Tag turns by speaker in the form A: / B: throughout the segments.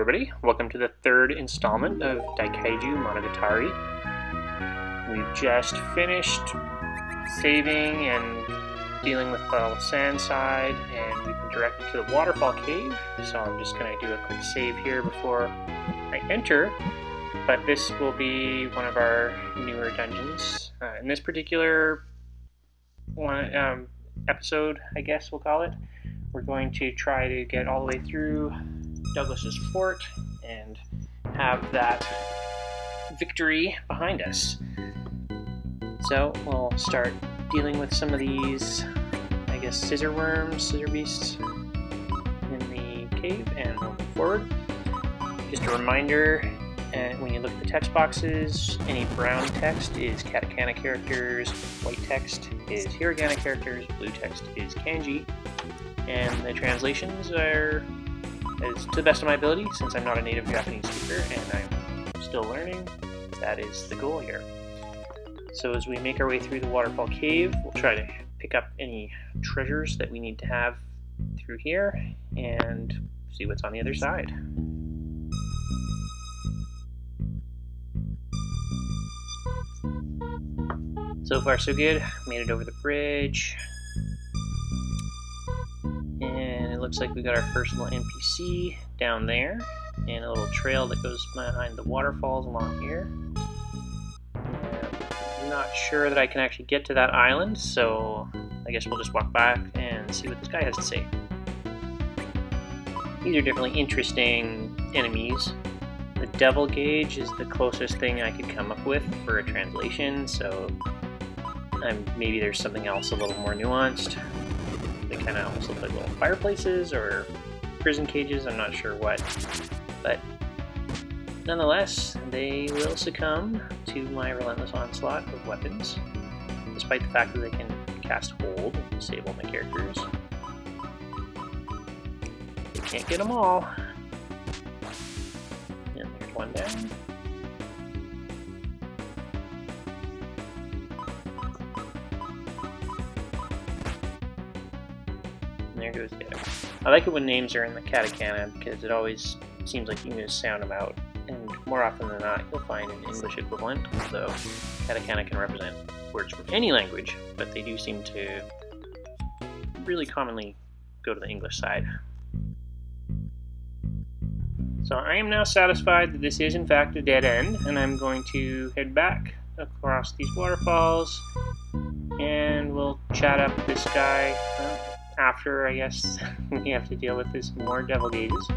A: everybody. Welcome to the third installment of Daikaijū Monogatari. We've just finished saving and dealing with the sand side, and we've been directed to the waterfall cave. So I'm just going to do a quick save here before I enter. But this will be one of our newer dungeons. In this particular episode, I guess we'll call it, we're going to try to get all the way through Douglas's fort and have that victory behind us. So we'll start dealing with some of these, I guess, scissor beasts in the cave, and we'll move forward. Just a reminder, when you look at the text boxes, any brown text is katakana characters, white text is hiragana characters, blue text is kanji, and the translations are, as to the best of my ability, since I'm not a native Japanese speaker and I'm still learning, that is the goal here. So as we make our way through the waterfall cave, we'll try to pick up any treasures that we need to have through here and see what's on the other side. So far so good. Made it over the bridge. And it looks like we got our first little NPC down there, and a little trail that goes behind the waterfalls along here. I'm not sure that I can actually get to that island, so I guess we'll just walk back and see what this guy has to say. These are definitely interesting enemies. The Devil Gauge is the closest thing I could come up with for a translation, so maybe there's something else a little more nuanced. They kind of almost look like little fireplaces or prison cages, I'm not sure what. But nonetheless, they will succumb to my relentless onslaught of weapons, despite the fact that they can cast hold and disable my characters. They can't get them all. And there's one down. There goes the other. I like it when names are in the katakana because it always seems like you can just sound them out, and more often than not you'll find an English equivalent, though katakana can represent words from any language, but they do seem to really commonly go to the English side. So I am now satisfied that this is in fact a dead end, and I'm going to head back across these waterfalls, and we'll chat up this guy after, I guess, we have to deal with this more devil gauges.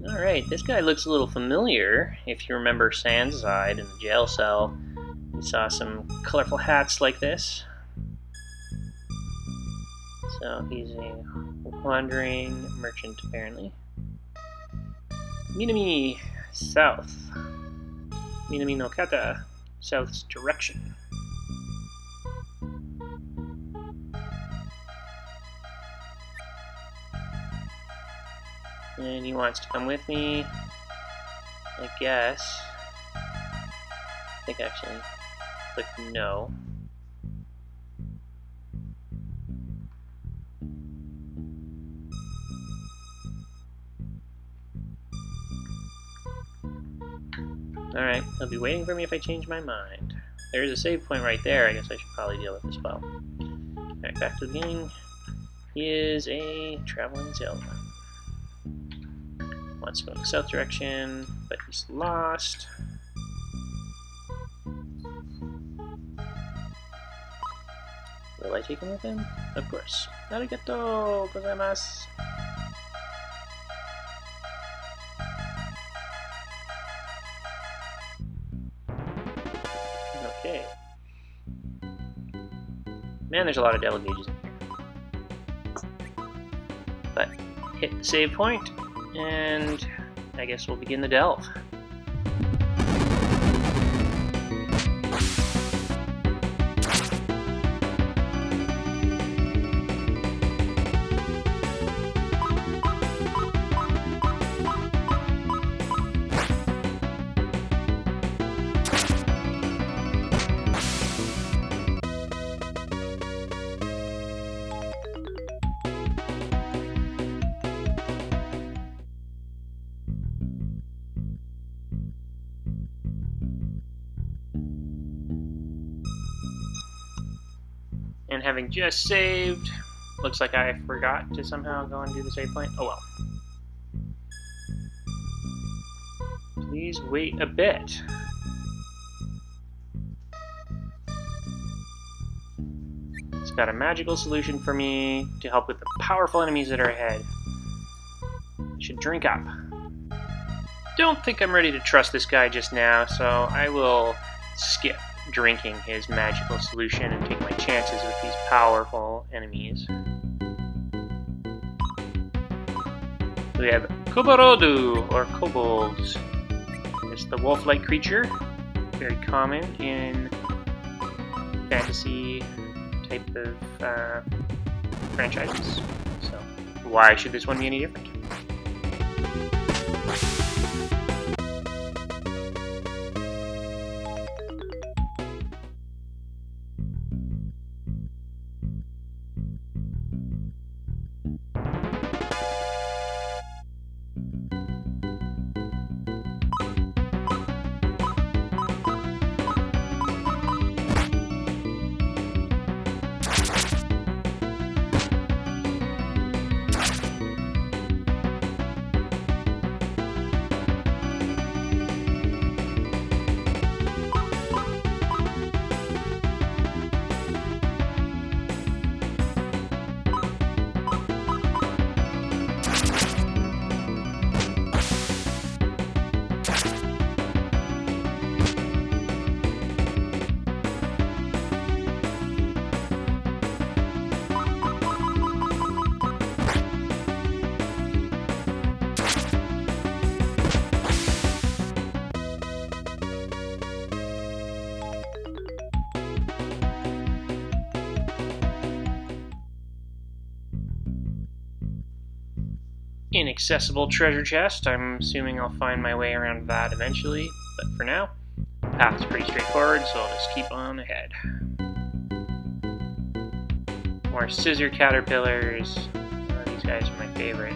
A: Alright, this guy looks a little familiar. If you remember Sand's side in the jail cell, we saw some colorful hats like this. So he's a wandering merchant, apparently. Minami, south. Minami no kata, south's direction. And he wants to come with me, I guess. I think actually click no. Alright, he'll be waiting for me if I change my mind. There is a save point right there, I guess I should probably deal with as well. Alright, back to the beginning. He is a traveling salesman. Wants to go in the south direction, but he's lost. Will I take him with him? Of course. Arigatou gozaimasu. Man, there's a lot of devil gauges in here. But hit the save point, and I guess we'll begin the delve. And having just saved, looks like I forgot to somehow go and do the save point. Oh well. Please wait a bit. It's got a magical solution for me to help with the powerful enemies that are ahead. I should drink up. Don't think I'm ready to trust this guy just now, so I will skip drinking his magical solution and take my chances with these powerful enemies. We have Kuborodu, or kobolds. It's the wolf-like creature, very common in fantasy type of franchises. So why should this one be any different? Inaccessible treasure chest. I'm assuming I'll find my way around that eventually, but for now, the path is pretty straightforward, so I'll just keep on ahead. More scissor caterpillars. Oh, these guys are my favorite.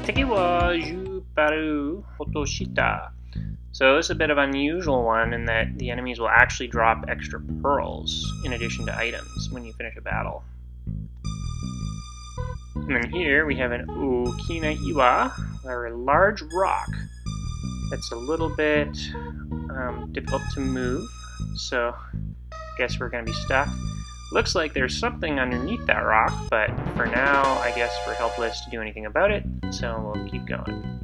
A: Daikaijū Baru Otoshita. So this is a bit of an unusual one in that the enemies will actually drop extra pearls in addition to items when you finish a battle. And then here we have an Okina Iwa, or a large rock, that's a little bit difficult to move, so I guess we're going to be stuck. Looks like there's something underneath that rock, but for now, I guess we're helpless to do anything about it, so we'll keep going.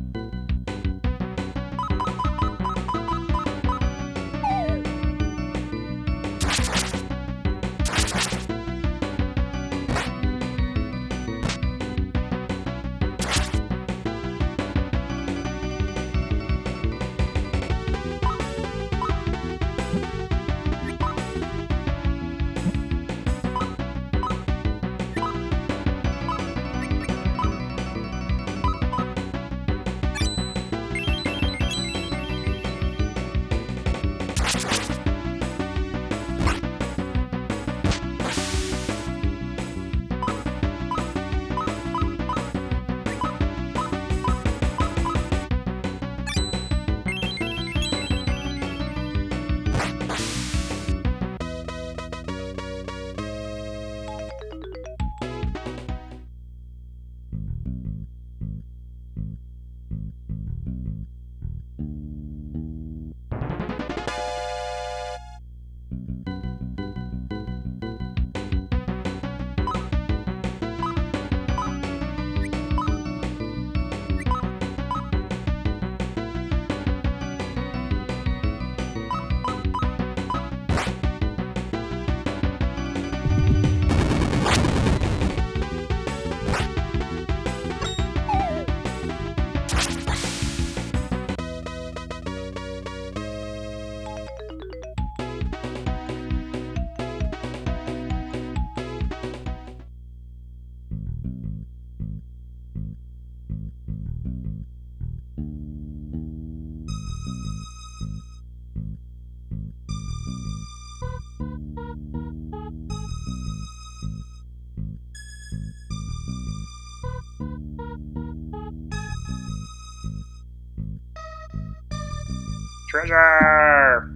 A: Treasure!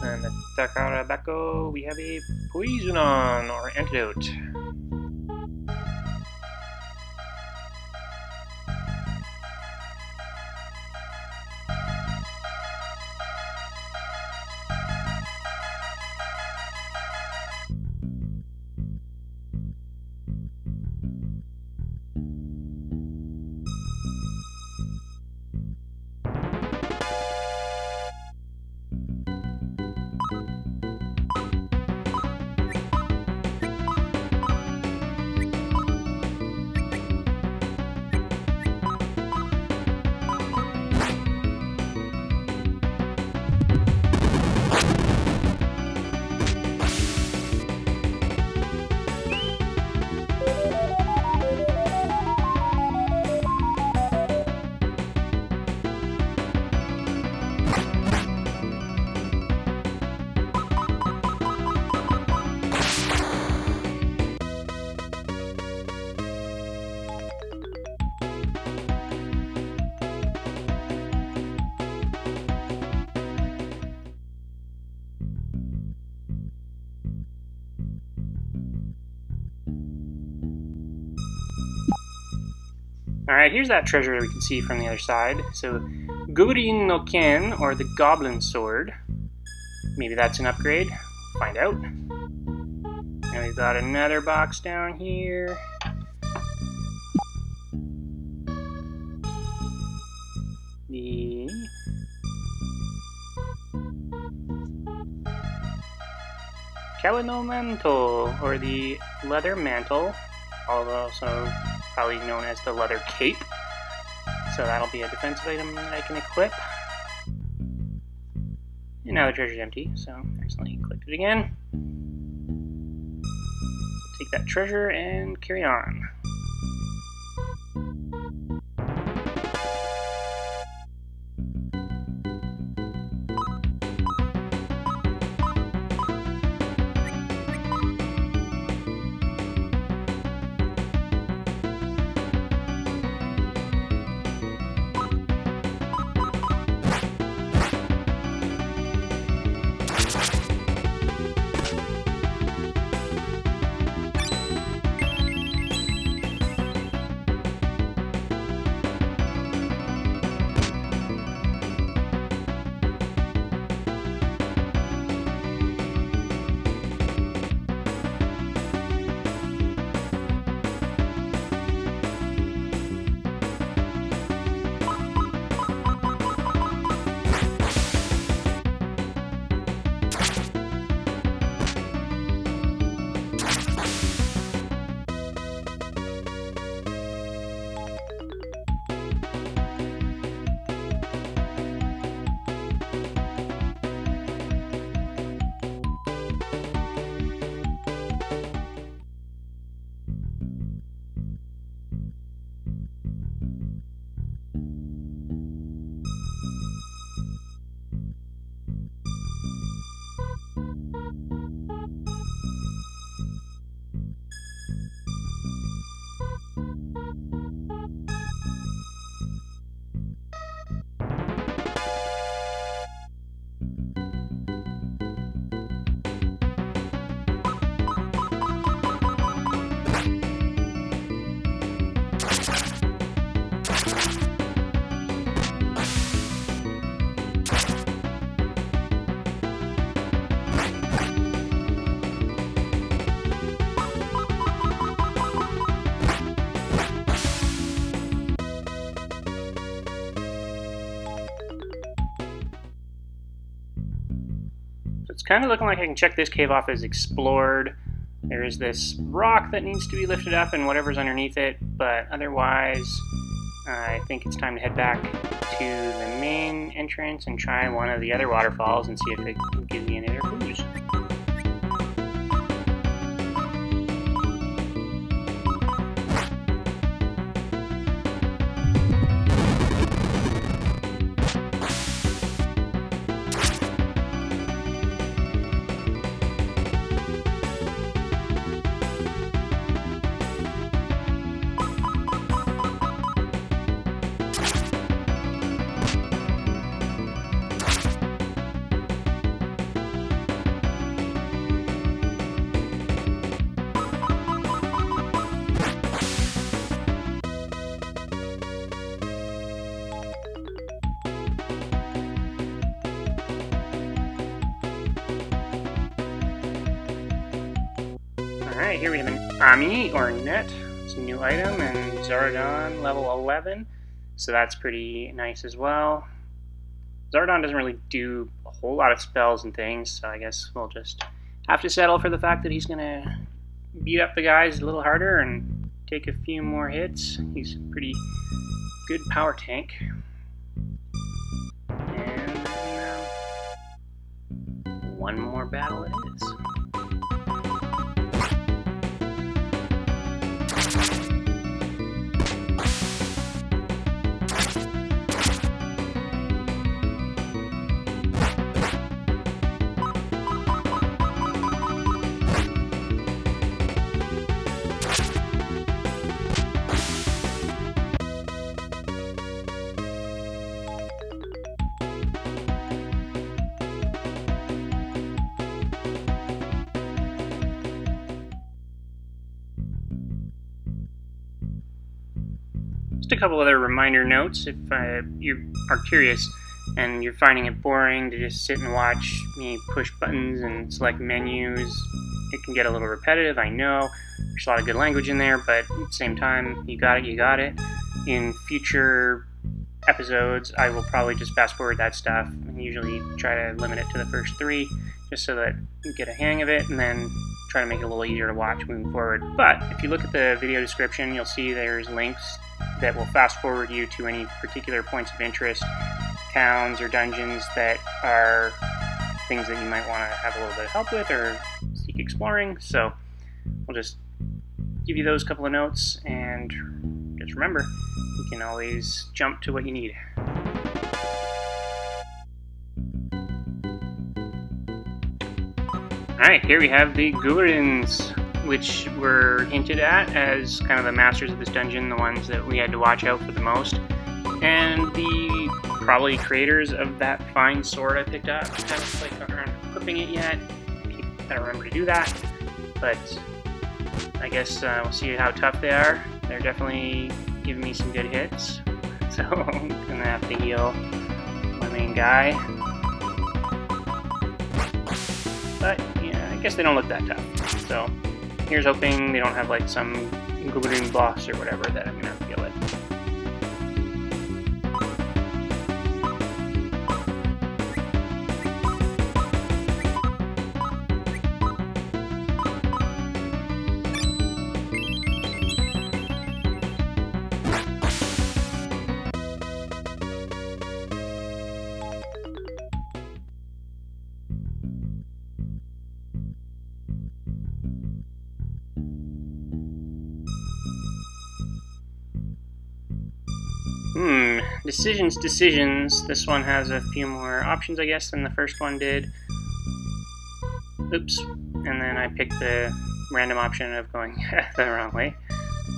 A: And the Daikaijū, we have a poisonon, or antidote. Alright, here's that treasure we can see from the other side. So, Gurin no Ken, or the Goblin Sword. Maybe that's an upgrade. Find out. And we've got another box down here. The Kalino Mantle, or the Leather Mantle, also probably known as the Leather Cape. So that'll be a defensive item that I can equip. And now the treasure's empty, so I accidentally clicked it again. Take that treasure and carry on. kind of looking like I can check this cave off as explored. There is this rock that needs to be lifted up and whatever's underneath it, but otherwise I think it's time to head back to the main entrance and try one of the other waterfalls and see if it can give me any other clues. Alright, here we have an Ami, or net. It's a new item, and Zardon, level 11. So that's pretty nice as well. Zardon doesn't really do a whole lot of spells and things, so I guess we'll just have to settle for the fact that he's going to beat up the guys a little harder and take a few more hits. He's a pretty good power tank. And one more battle it is. Just a couple other reminder notes. If you are curious and you're finding it boring to just sit and watch me push buttons and select menus, it can get a little repetitive, I know. There's a lot of good language in there, but at the same time, you got it. In future episodes, I will probably just fast forward that stuff and usually try to limit it to the first 3, just so that you get a hang of it, and then try to make it a little easier to watch moving forward. But if you look at the video description, you'll see there's links that will fast forward you to any particular points of interest, towns or dungeons that are things that you might want to have a little bit of help with or seek exploring. So we'll just give you those couple of notes, and just remember, you can always jump to what you need. Alright, here we have the Gurins, which were hinted at as kind of the masters of this dungeon, the ones that we had to watch out for the most, and the probably creators of that fine sword I picked up. I haven't played around equipping it yet. I don't remember to do that, but I guess we'll see how tough they are. They're definitely giving me some good hits, so I'm gonna have to heal my main guy. But yeah, I guess they don't look that tough. So here's hoping they don't have like some Gurin boss or whatever that I'm gonna have to deal with. Decisions. This one has a few more options, I guess, than the first one did. Oops. And then I picked the random option of going the wrong way.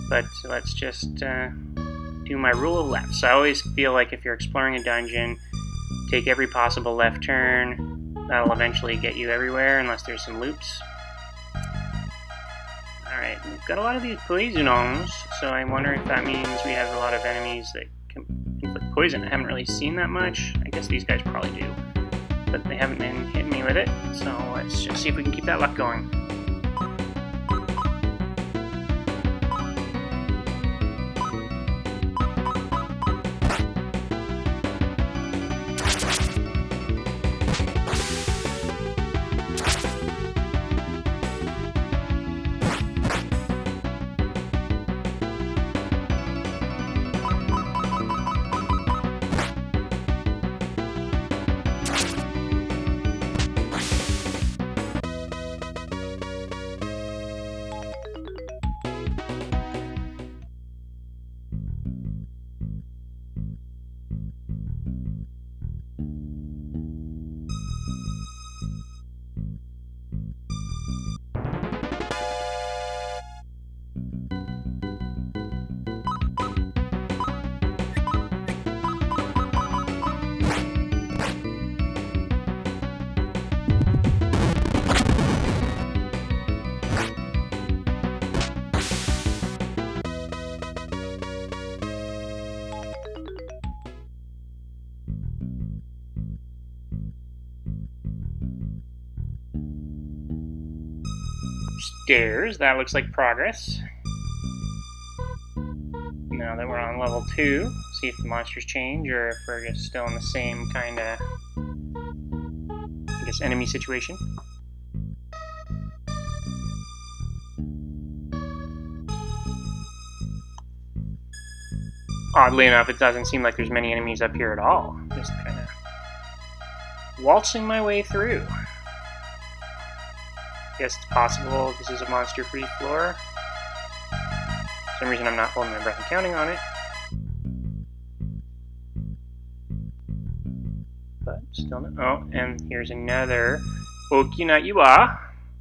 A: But let's just do my rule of left. So I always feel like if you're exploring a dungeon, take every possible left turn. That'll eventually get you everywhere, unless there's some loops. Alright, we've got a lot of these poisonons, so I wonder if that means we have a lot of enemies that can inflict poison. I haven't really seen that much. I guess these guys probably do, but they haven't been hitting me with it, so let's just see if we can keep that luck going. stairs. That looks like progress. Now that we're on level 2, see if the monsters change or if we're just still in the same kind of, I guess, enemy situation. Oddly enough, it doesn't seem like there's many enemies up here at all. Just kind of waltzing my way through. Guess it's possible this is a monster-free floor. For some reason I'm not holding my breath and counting on it. But still no. Oh, and here's another Okina Iwa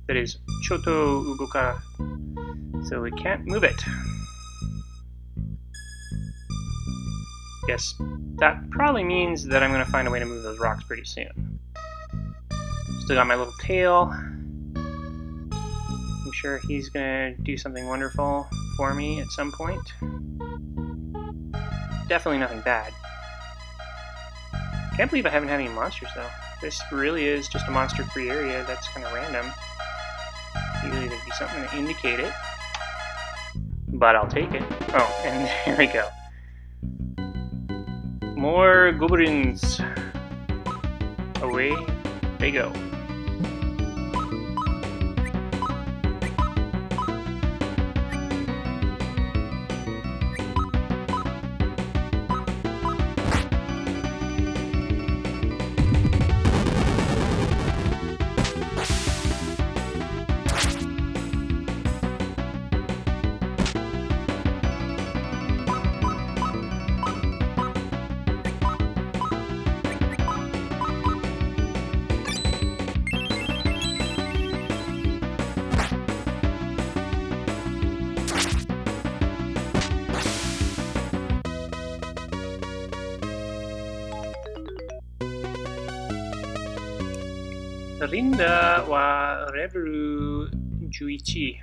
A: that is Choto Ugoka. So we can't move it. Guess that probably means that I'm going to find a way to move those rocks pretty soon. Still got my little tail. I'm sure he's going to do something wonderful for me at some point. Definitely nothing bad. Can't believe I haven't had any monsters though. This really is just a monster-free area that's kind of random. Usually there'd be something to indicate it. But I'll take it. Oh, and there we go. More goblins. Away they go. Rinda wa Reveru Juichi.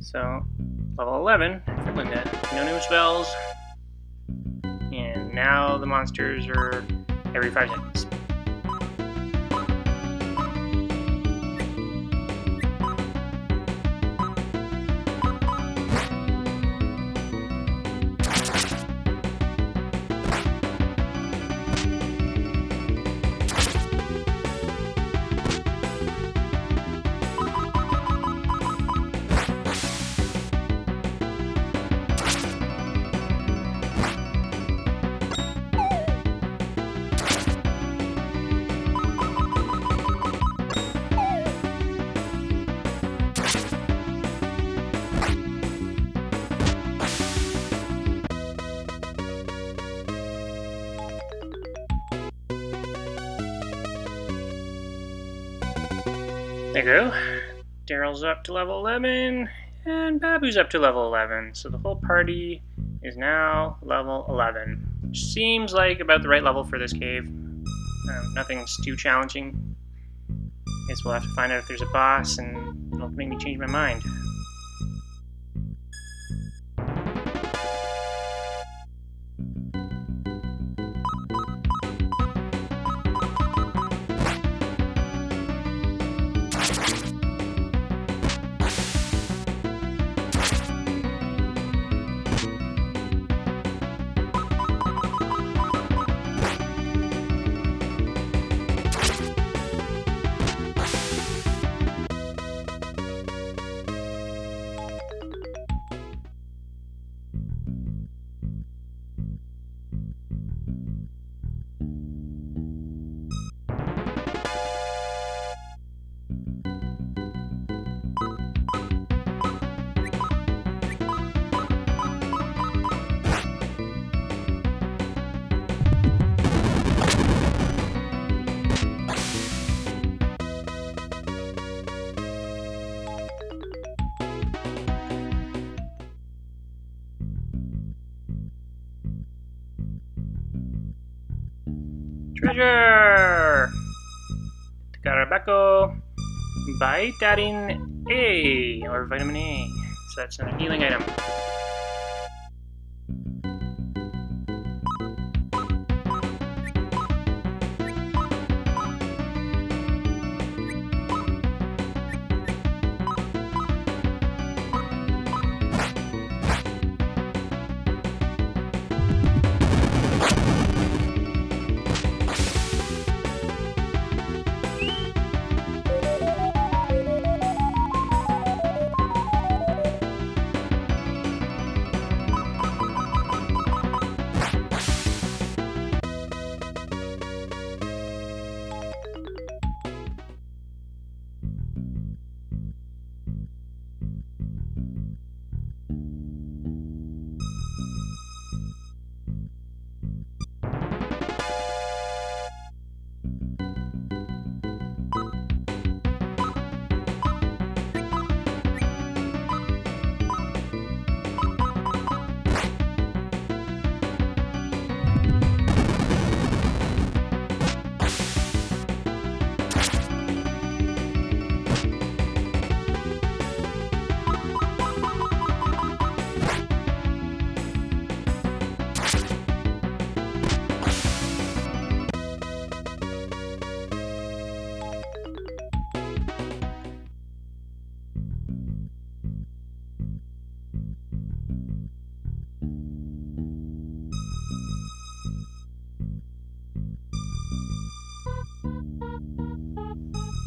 A: So, level 11 for Linda. No new spells. And now the monsters are every 5 seconds. There you go. Daryl's up to level 11, and Babu's up to level 11. So the whole party is now level 11. Which seems like about the right level for this cave. Nothing's too challenging. Guess we'll have to find out if there's a boss, and it'll make me change my mind. Treasure! Takarabaco Vitamin A, or vitamin A. So that's a healing item.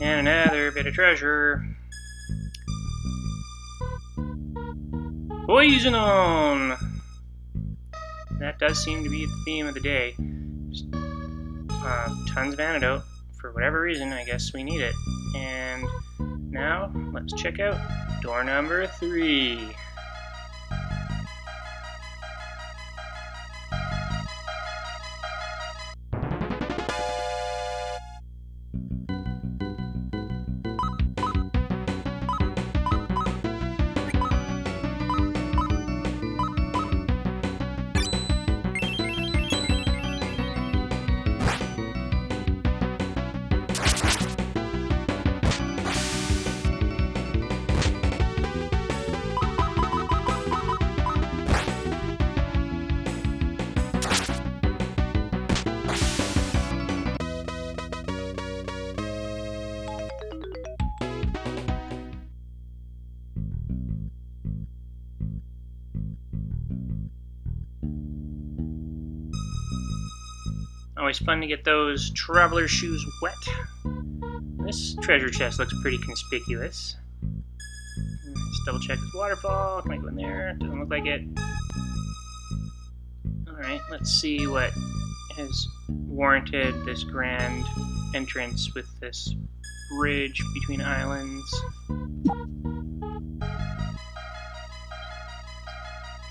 A: And another bit of treasure. Poison on! That does seem to be the theme of the day. Just, tons of antidote. For whatever reason, I guess we need it. And now, let's check out door number 3. Always fun to get those traveler shoes wet. This treasure chest looks pretty conspicuous. Let's double check this waterfall. Can I go in there? Doesn't look like it. Alright, let's see what has warranted this grand entrance with this bridge between islands.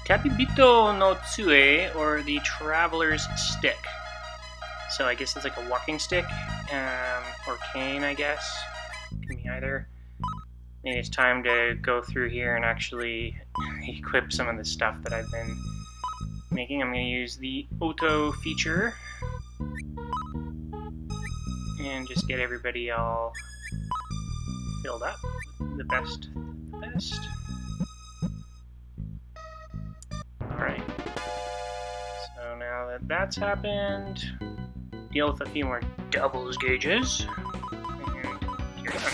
A: Kapibito no Tsue, or the Traveler's Stick. So I guess it's like a walking stick, or cane, I guess. Can be either. Maybe it's time to go through here and actually equip some of the stuff that I've been making. I'm going to use the auto feature and just get everybody all filled up. The best. Alright. So now that that's happened, deal with a few more doubles gauges, and carry on.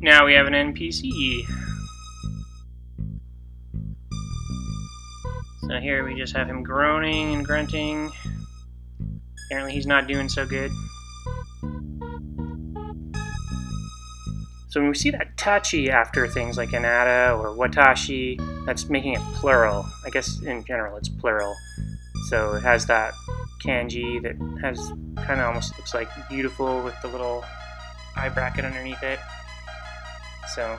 A: Now we have an NPC. So here we just have him groaning and grunting. Apparently he's not doing so good. So when we see that tachi after things like anata or watashi, that's making it plural. I guess in general it's plural. So it has that kanji that has kind of almost looks like beautiful with the little eye bracket underneath it. So,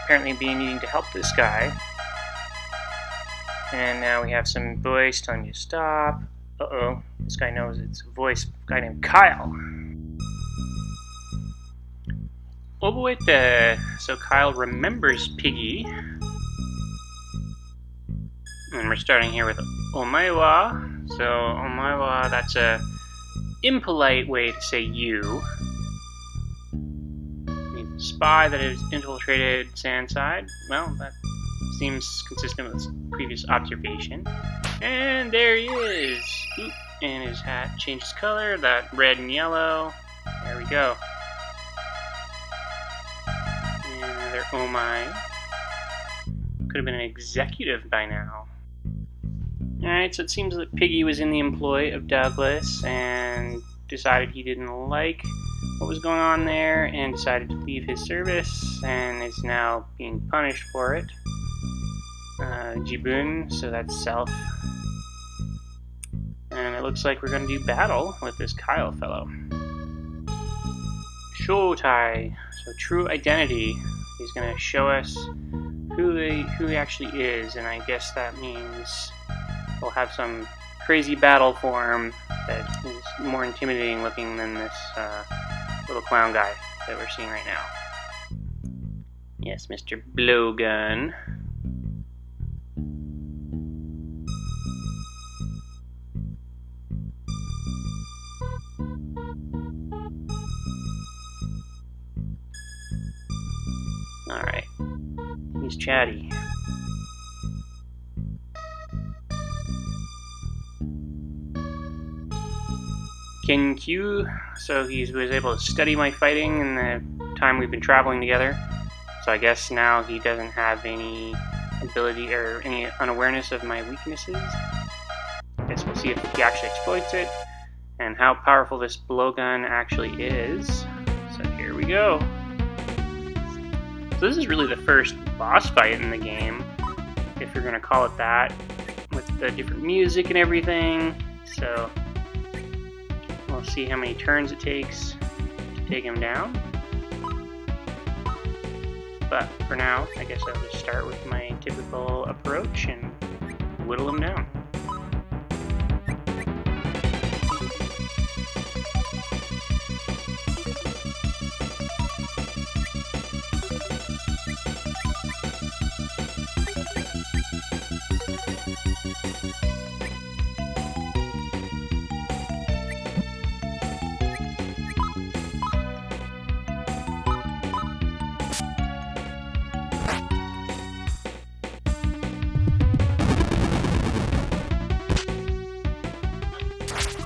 A: apparently being needing to help this guy. And now we have some voice telling you to stop. Uh-oh, this guy knows it's a voice, a guy named Kyle. So Kyle remembers Piggy. And we're starting here with Omaiwa. So Omaiwa, that's a impolite way to say you. The spy that has infiltrated Sandside. Well, that seems consistent with previous observation. And there he is! Oop, and his hat changes color, that red and yellow. There we go. And another Omai. Could have been an executive by now. Alright, so it seems that Piggy was in the employ of Douglas and decided he didn't like what was going on there and decided to leave his service and is now being punished for it. Jibun, so that's self. And it looks like we're going to do battle with this Kyle fellow. Shotai, so true identity. He's going to show us who he actually is, and I guess that means we'll have some crazy battle form that is more intimidating looking than this little clown guy that we're seeing right now. Yes, Mr. Blowgun. Alright. He's chatty. Kenkyu, so he was able to study my fighting in the time we've been traveling together. So I guess now he doesn't have any ability or any unawareness of my weaknesses. I guess we'll see if he actually exploits it and how powerful this blowgun actually is. So here we go. So this is really the first boss fight in the game, if you're going to call it that, with the different music and everything. So we'll see how many turns it takes to take him down. But for now, I guess I'll just start with my typical approach and whittle him down.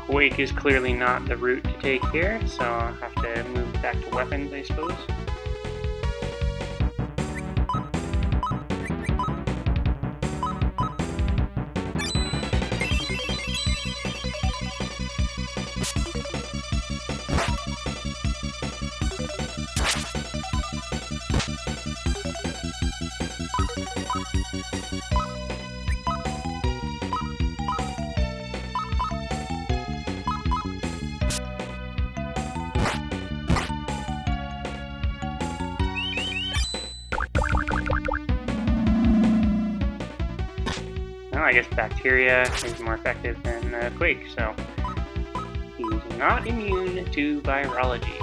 A: Quake is clearly not the route to take here, so I'll have to move back to weapons, I suppose. I guess bacteria is more effective than Quake, so he's not immune to virology.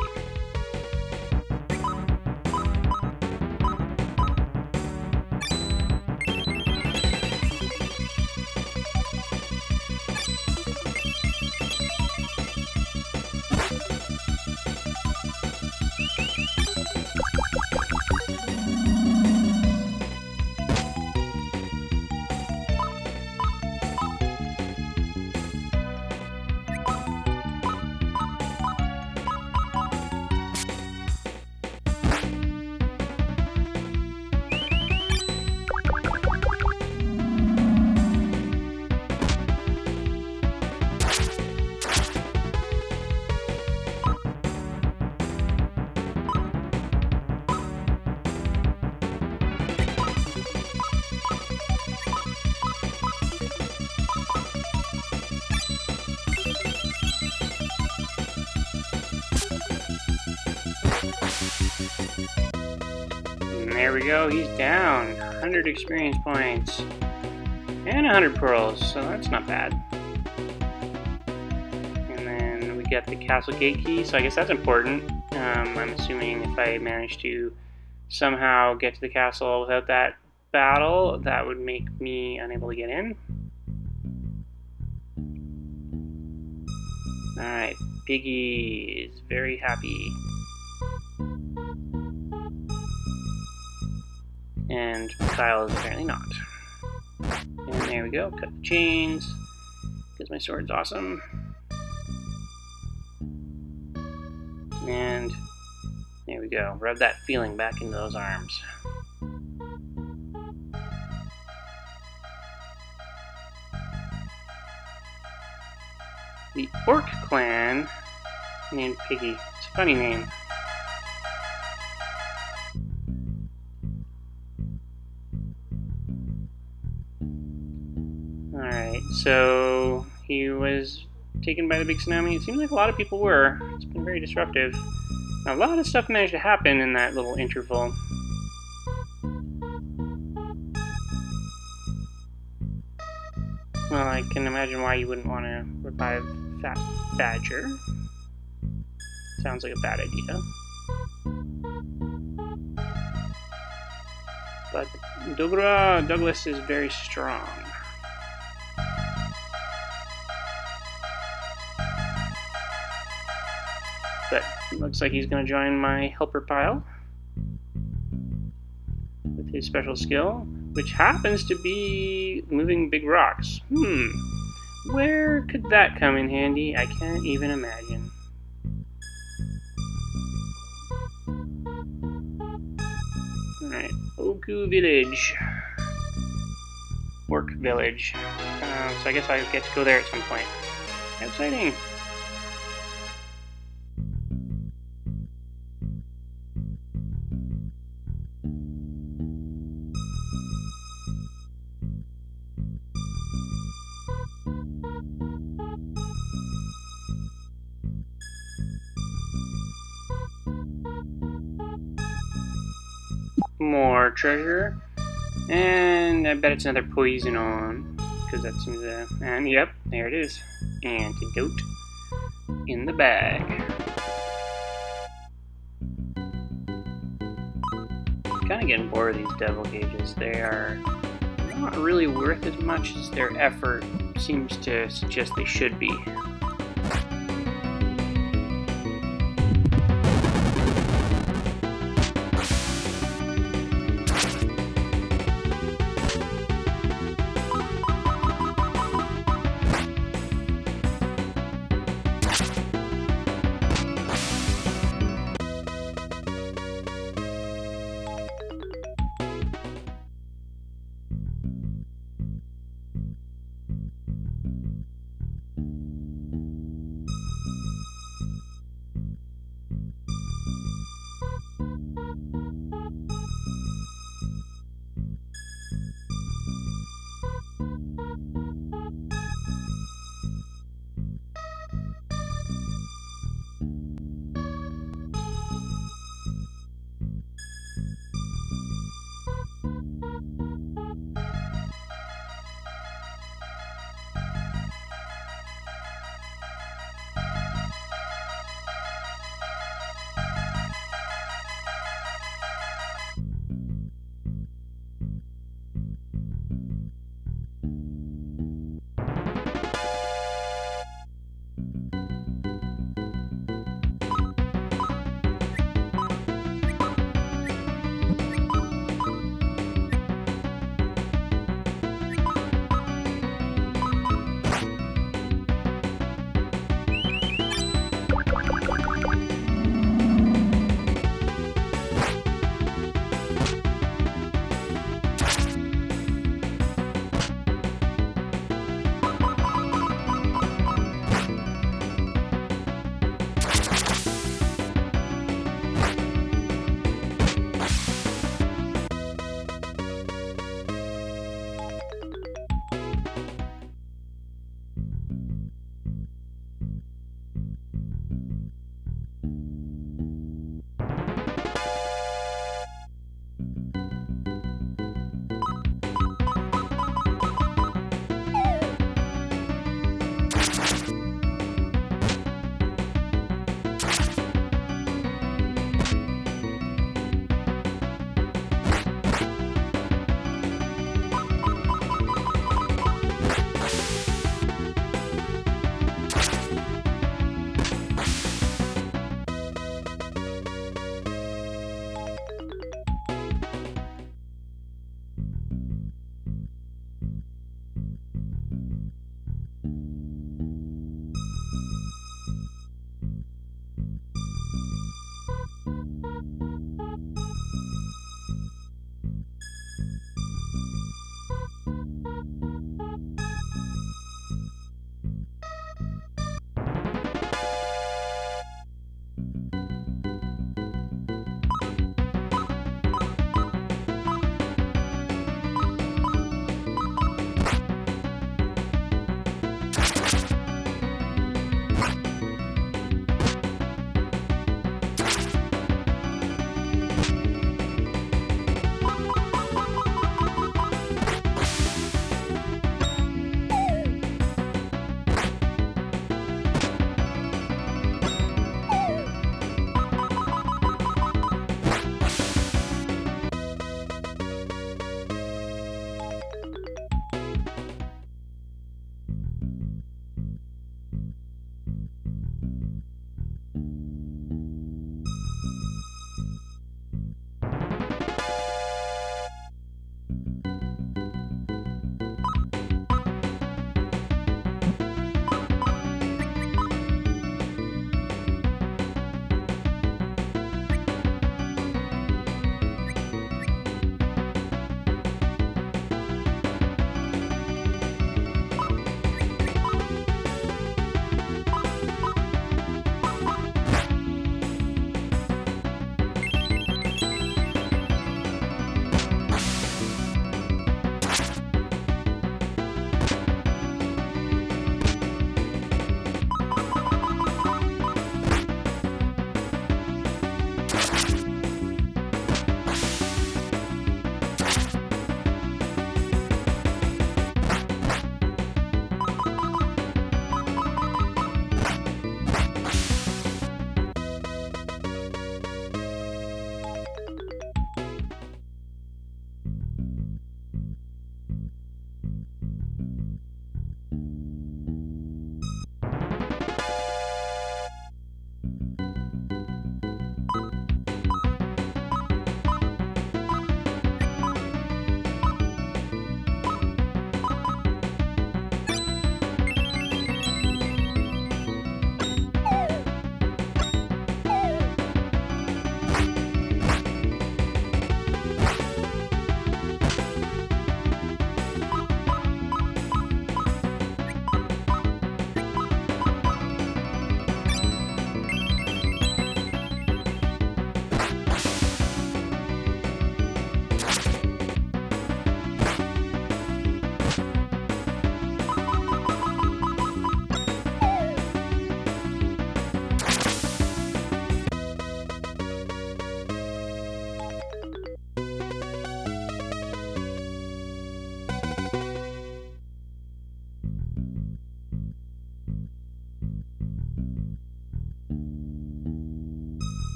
A: And there we go, he's down. 100 experience points. And 100 pearls, so that's not bad. And then we get the castle gate key, so I guess that's important. I'm assuming if I manage to somehow get to the castle without that battle, that would make me unable to get in. Alright, Piggy is very happy. And Kyle is apparently not. And there we go, cut the chains, because my sword's awesome. And there we go, rub that feeling back into those arms. The Orc clan named Piggy. It's a funny name. Alright, so he was taken by the big tsunami. It seems like a lot of people were. It's been very disruptive. Now, a lot of stuff managed to happen in that little interval. Well, I can imagine why you wouldn't want to revive Fat Badger. Sounds like a bad idea. But Douglas is very strong. But it looks like he's going to join my helper pile with his special skill, which happens to be moving big rocks. Where could that come in handy? I can't even imagine. Alright, Oku Village. Orc Village. So I guess I get to go there at some point. How exciting! More treasure, and I bet it's another poison on, because that seems to, and yep, there it is, antidote in the bag. Kind of getting bored of these devil cages. They are not really worth as much as their effort seems to suggest they should be.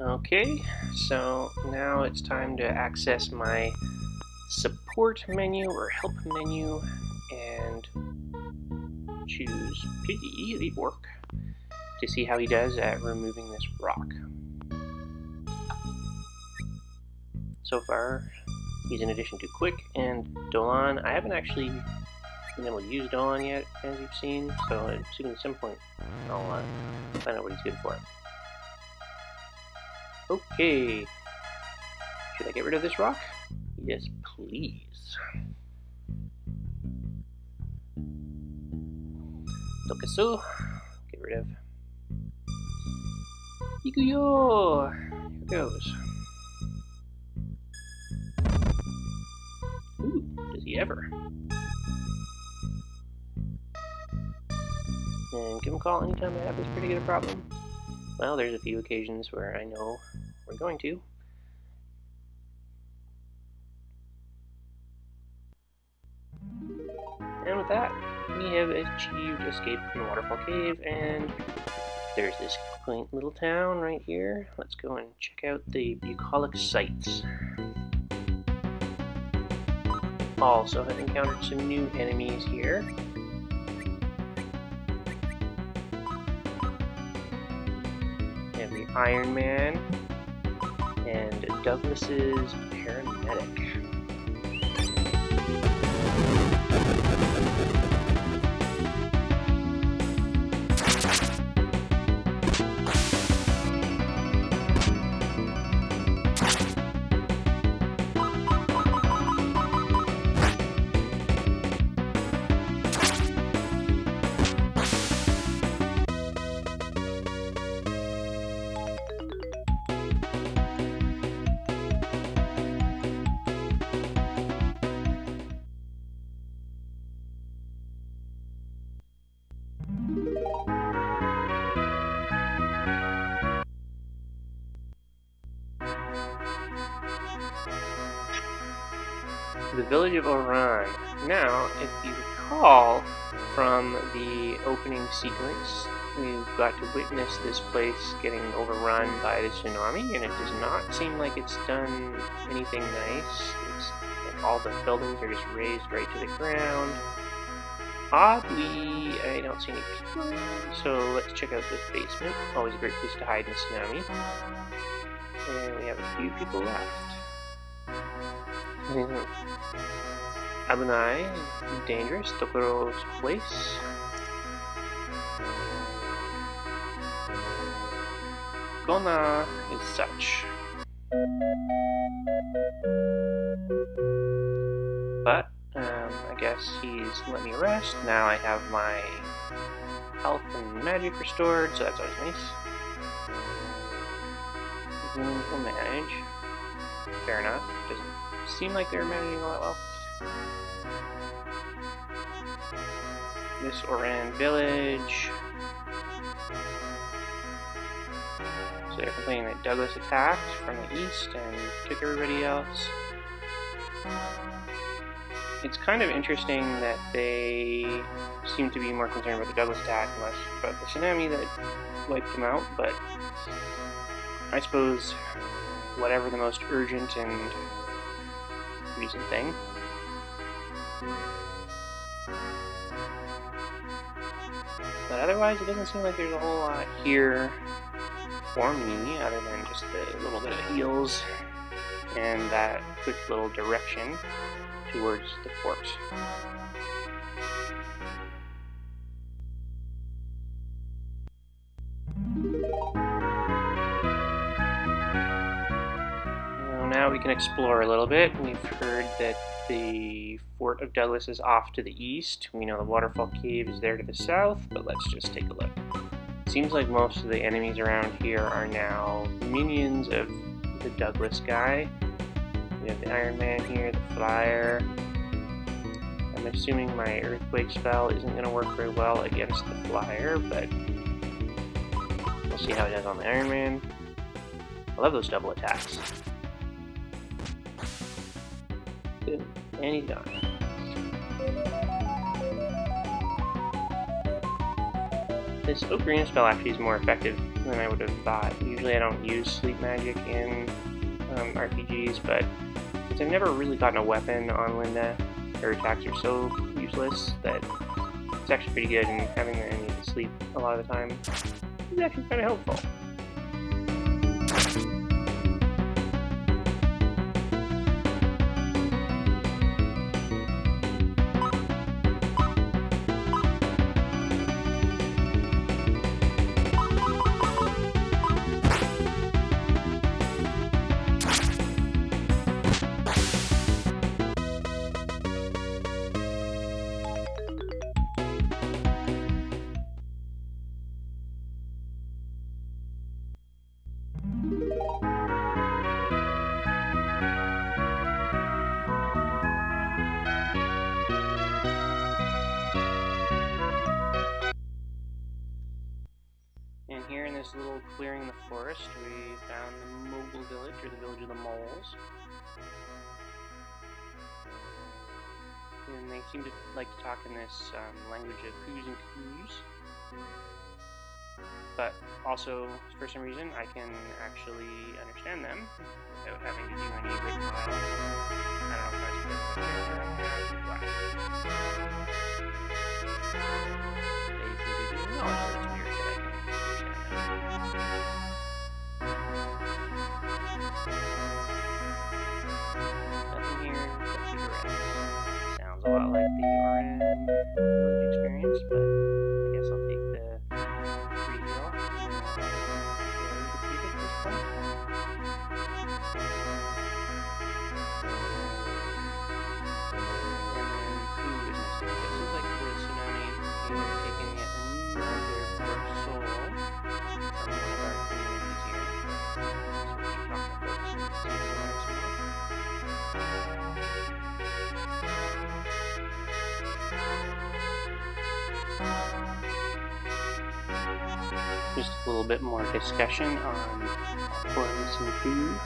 A: Okay, so now it's time to access my support menu or help menu and choose Piggy, the orc, to see how he does at removing this rock. So far, he's in addition to Quick and Dolan. I haven't actually been able to use Dolan yet, as you've seen, so assuming at some point I'll find out what he's good for. Okay, should I get rid of this rock? Yes, please. Tokasu, get rid of. Ikuyo! Here goes. Ooh, does he ever? And give him a call anytime I have this particular problem. Well, there's a few occasions where I know we're going to. And with that, we have achieved escape from the waterfall cave, and there's this quaint little town right here. Let's go and check out the bucolic sites. Also have encountered some new enemies here. We have the Iron Man and Douglas's paramedic. The village of Oran. Now, if you recall from the opening sequence, we've got to witness this place getting overrun by the tsunami, and it does not seem like it's done anything nice. It's like all the buildings are just razed right to the ground. Oddly, I don't see any people around, so let's check out this basement. Always a great place to hide in the tsunami. And we have a few people left. Abunai, dangerous, Tokoro's place. Gona is such. But, I guess he's let me rest. Now I have my health and magic restored, so that's always nice. We'll manage. Fair enough. Doesn't seem like they're managing all that well. This Oran village. So they're complaining that Douglas attacked from the east and took everybody else. It's kind of interesting that they seem to be more concerned about the Douglas attack and less about the tsunami that wiped them out, but I suppose whatever the most urgent and recent thing. But otherwise, it doesn't seem like there's a whole lot here for me, other than just the little bit of heals and that quick little direction towards the fort. Now we can explore a little bit. We've heard that the Fort of Douglas is off to the east. We know the waterfall cave is there to the south, but let's just take a look. Seems like most of the enemies around here are now minions of the Douglas guy. We have the Iron Man here, the Flyer. I'm assuming my Earthquake spell isn't going to work very well against the Flyer, but we'll see how it does on the Iron Man. I love those double attacks. Good. And he's gone. This Ocarina spell actually is more effective than I would have thought. Usually I don't use sleep magic in RPGs, but since I've never really gotten a weapon on Linda, her attacks are so useless that it's actually pretty good, and having the enemy to sleep a lot of the time is actually kind of helpful. And here in this little clearing in the forest, we found the Mogul village, or the village of the moles. And they seem to like to talk in this language of coos and coos. But also, for some reason, I can actually understand them without having to do any rigmarole. I don't know if that's because of the character I have. Wow. They seem to acknowledge that it's weird that I can understand them. Nothing here but cigarettes. Sounds a lot like the Oran village experience, but I guess I'll take the free deal. At this point. And then Pooh is next to it. It seems like the tsunami may have taken yet another poor soul from one of our communities here. So we'll keep talking to folks and see if we want some more. Just a little bit more discussion on Aquarius and Pooh.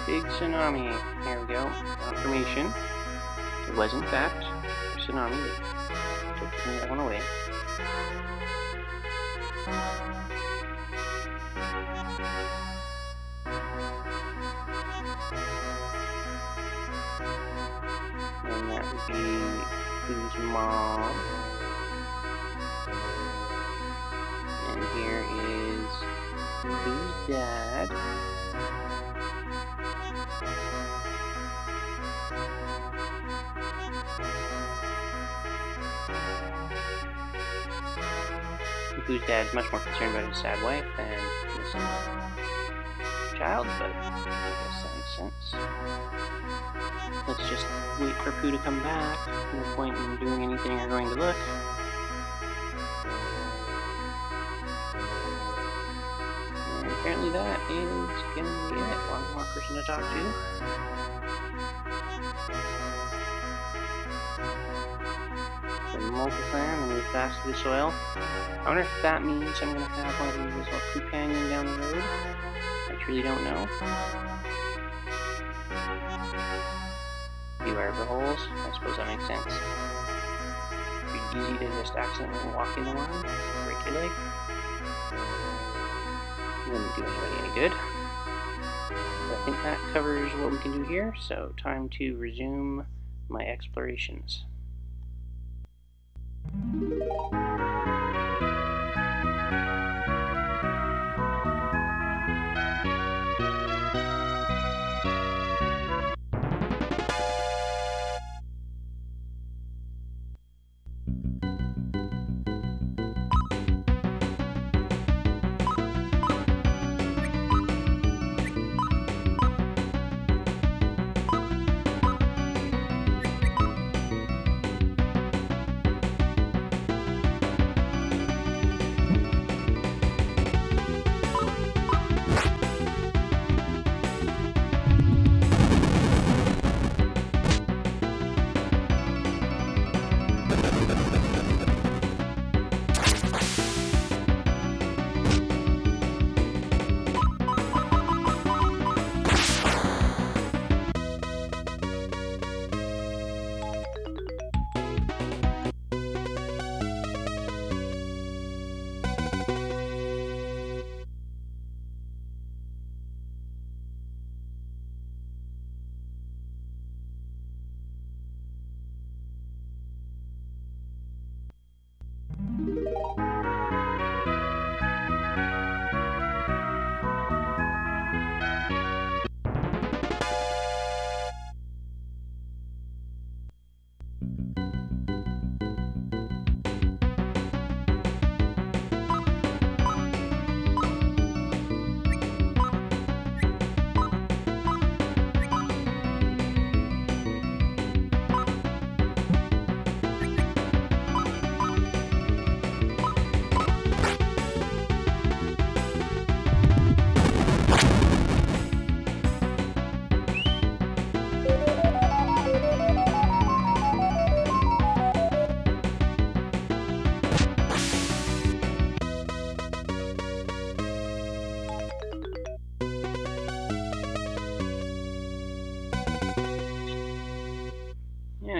A: Big tsunami. Here we go. Confirmation. It was in fact a tsunami that took everyone away. And that would be Pooh's mom. And here is Pooh's dad. Pooh's dad is much more concerned about his sad wife than missing child, but I guess that makes sense. Let's just wait for Pooh to come back. No point in doing anything or going to look. And apparently that is gonna be it. One more person to talk to. The multi-clan and move fast through the soil. I wonder if that means I'm going to have one of these as a companion down the road. I truly don't know. Beware of the holes. I suppose that makes sense. Pretty easy to just accidentally walk into one, break your leg. Wouldn't do anybody any good. But I think that covers what we can do here, so time to resume my explorations.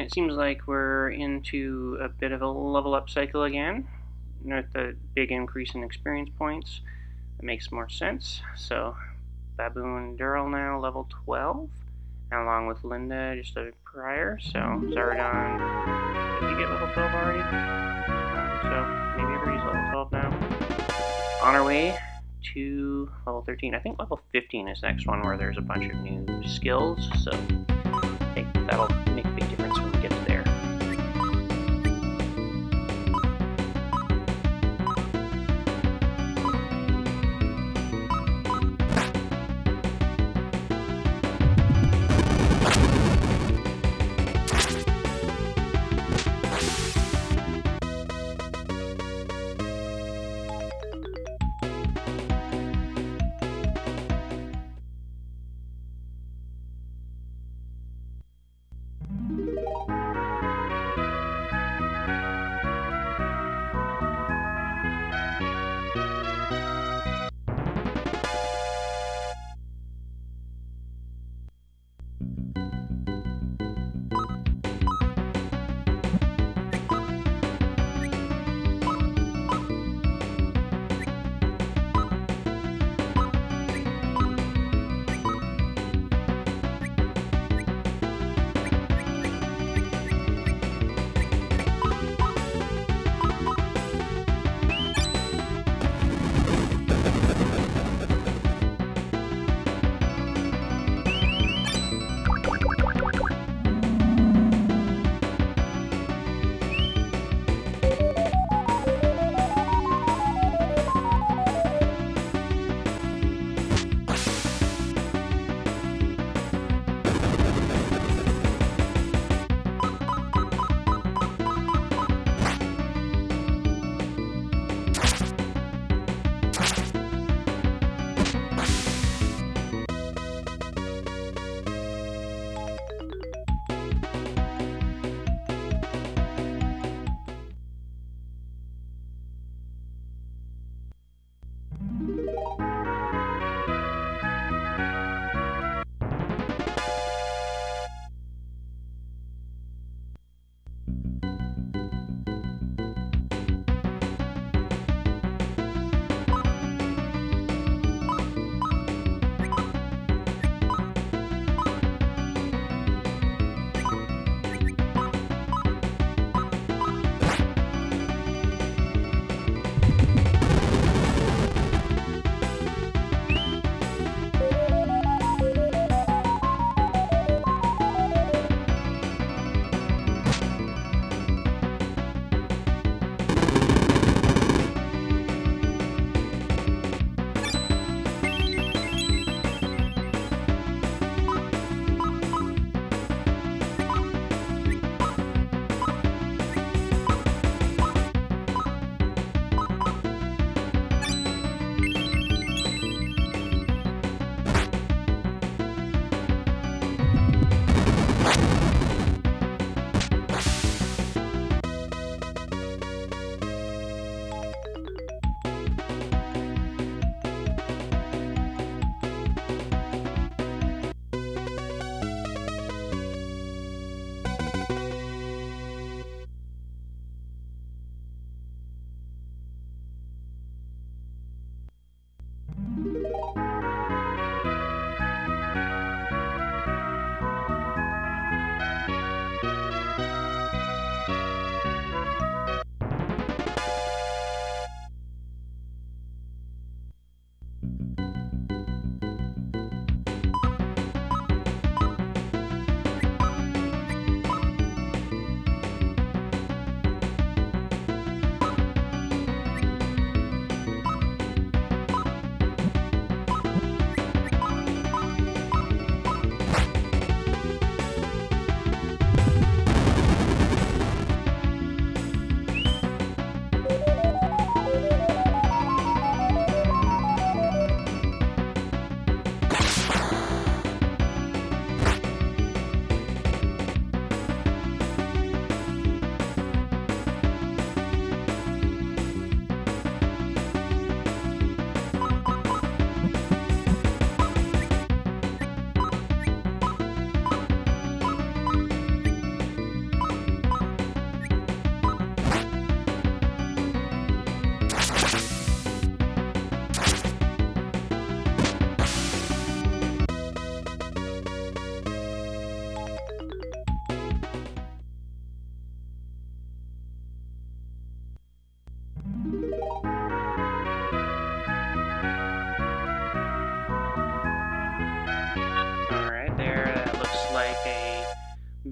A: it seems like we're into a bit of a level up cycle again. With the big increase in experience points, it makes more sense. So, Baboon Dural now level 12, and along with Linda just a prior. So, Zaradon, did you get level 12 already? So, maybe everybody's level 12 now. On our way to level 13. I think level 15 is the next one where there's a bunch of new skills. So, hey, that'll make a big difference when we get to there.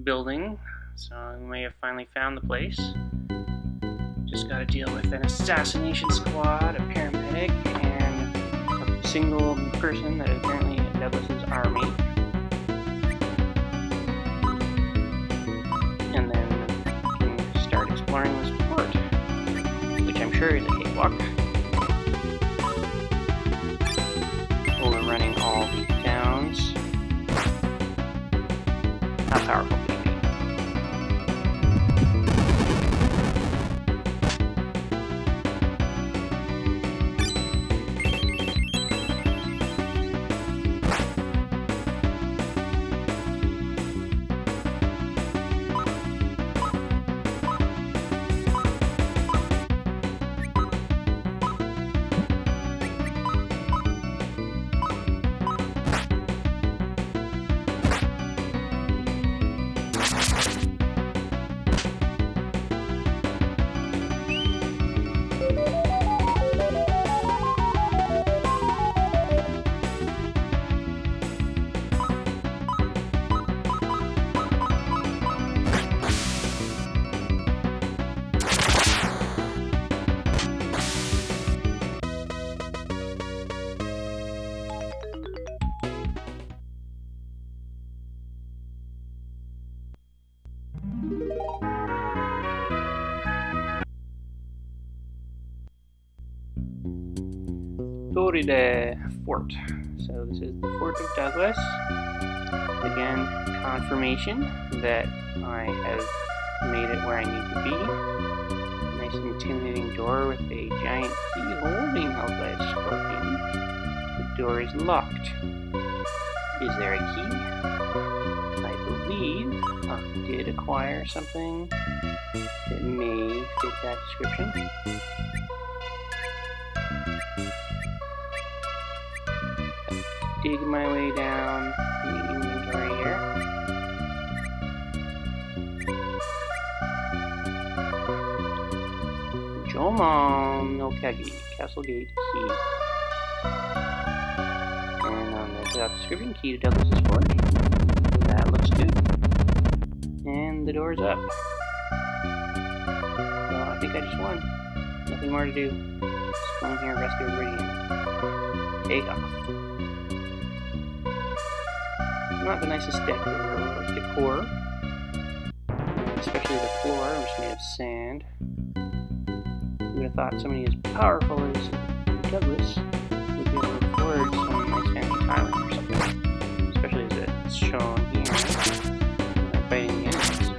A: building, so we may have finally found the place. Just gotta deal with an assassination squad, a paramedic, and a single person that is apparently in Douglas's army. And then we can start exploring this port, which I'm sure is a cakewalk. Overrunning all the towns. How powerful could it be? Torre Fort. So this is the Fort of Douglas. Again, confirmation that I have made it where I need to be. Nice intimidating door with a giant keyhole being held by a scorpion. The door is locked. Is there a key? I believe I did acquire something that may fit that description. Dig my way down the inventory here. Jomon no Kagi, Castle Gate key. And on the job description, key to Douglas's fort. That looks good. And the door's up. So I think I just won. Nothing more to do. Just go in here, rescue Iridium. Take off. Not the nicest decor, especially the floor, which is made of sand. You would have thought somebody as powerful as Douglas would be able to afford some nice fancy tiling or something, especially as it's shown here when they're fighting the enemies.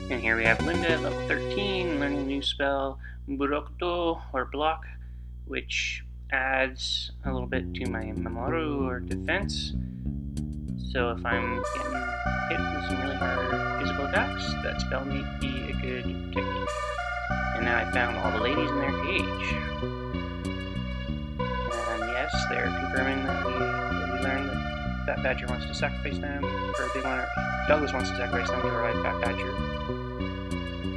A: And here we have Linda, level 13, learning a new spell, Burokto, or block, which adds a little bit to my Mamoru, or defense. So if I'm getting hit with some really hard physical attacks, that spell may be a good technique. And now I found all the ladies in their cage. And yes, they're confirming that we learned that Fat Badger wants to sacrifice them, or Douglas wants to sacrifice them to revive Fat Badger.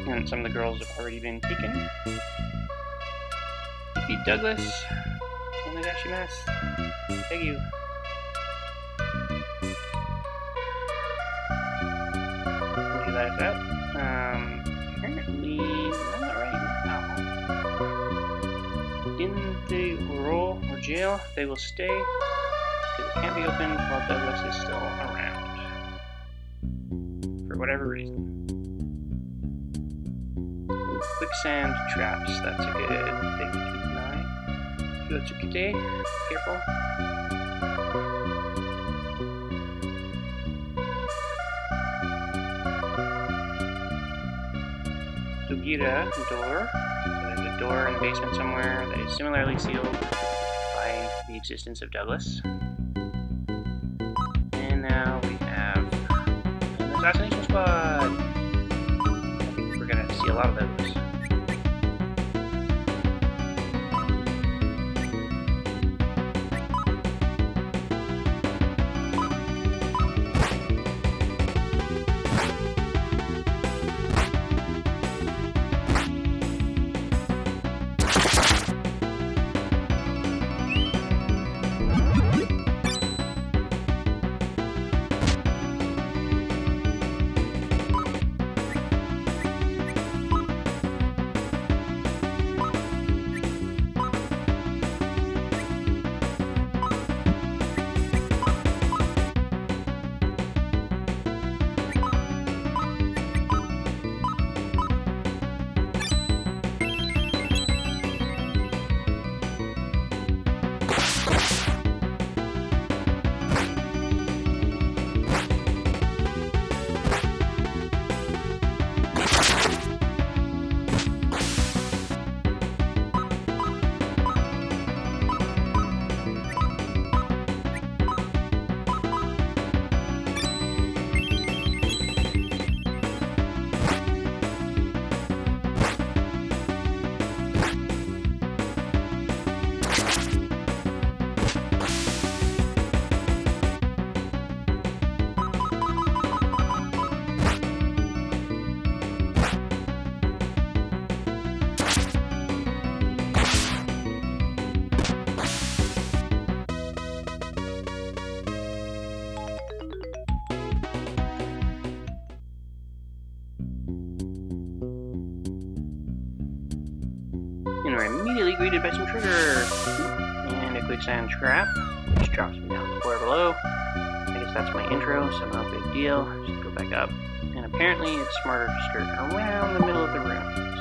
A: And some of the girls have already been taken. Defeat Douglas. Onegashi Thank you. jail. They will stay because it can't be opened while Douglas is still around. For whatever reason. Quicksand traps, that's a good thing to keep an eye. Kyotsukite, careful. Dogira door. So there's a door in the basement somewhere that is similarly sealed by the existence of Douglas. And now we have an assassination squad. I think we're gonna see a lot of those. And we're immediately greeted by some trigger and a quicksand trap, which drops me down to the floor below. I guess that's my intro, so no big deal. Just go back up. And apparently it's smarter to skirt around the middle of the rooms.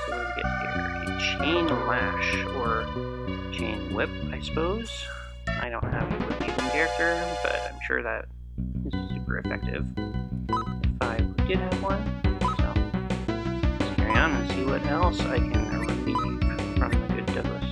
A: So what do we get here? A chain lash, or chain whip, I suppose. I don't have a whip using character, but I'm sure that is super effective. If I did have one. And see what else I can relieve from the good Douglas.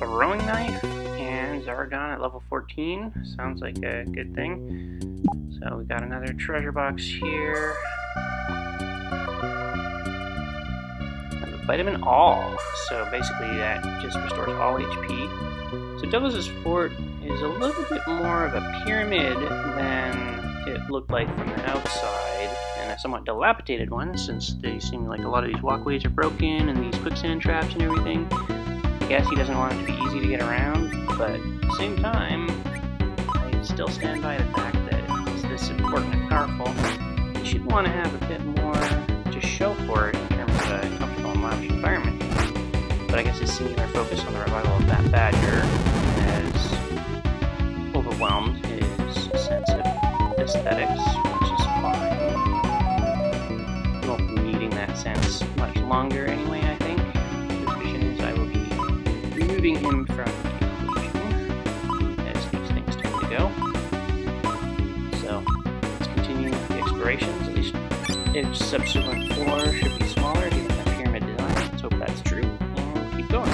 A: throwing knife, and Zaragon at level 14. Sounds like a good thing. So we got another treasure box here. Vitamin All. So basically that just restores all HP. So Douglas's fort is a little bit more of a pyramid than it looked like from the outside, and a somewhat dilapidated one since they seem like a lot of these walkways are broken and these quicksand traps and everything. I guess he doesn't want it to be easy to get around, but at the same time, I still stand by the fact that it's this important and powerful. You should want to have a bit more to show for it in terms of a comfortable and lavish environment. But I guess his singular focus on the revival of that badger has overwhelmed his sense of aesthetics, which is fine. He won't be needing that sense much longer anyway, I think. The suspicion is I will be removing him from the equation as these things tend to go. So let's continue the explorations. At least each subsequent floor should be smaller given that pyramid design. Let's hope that's true. And keep going.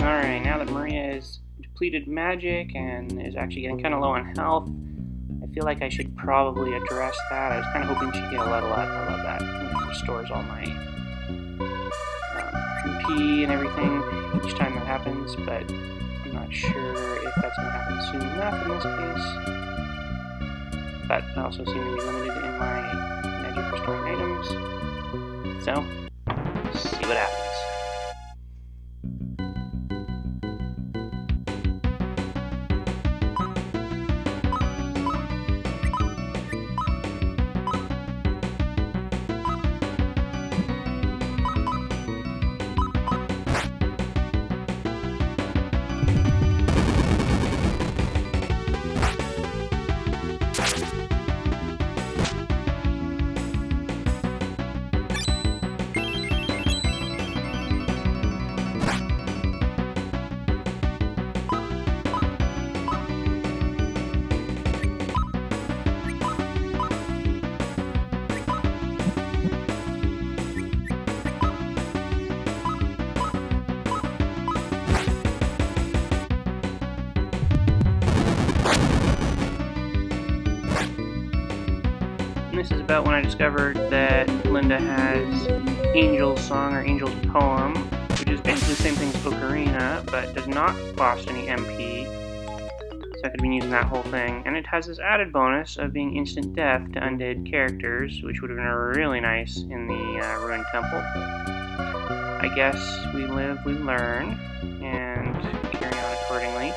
A: Alright, now that Maria is depleted magic and is actually getting kind of low on health, I feel like I should probably address that. I was kind of hoping she'd get a level up. I love that. It restores all my MP and everything each time that happens, but I'm not sure if that's going to happen soon enough in this case. But I also seem to be limited in my magic restoring items. So, see what happens. about when I discovered that Linda has Angel's Song or Angel's Poem, which is basically the same thing as Ocarina, but does not cost any MP. So I could have been using that whole thing. And it has this added bonus of being instant death to undead characters, which would have been really nice in the Ruined Temple. I guess we live, we learn, and carry on accordingly.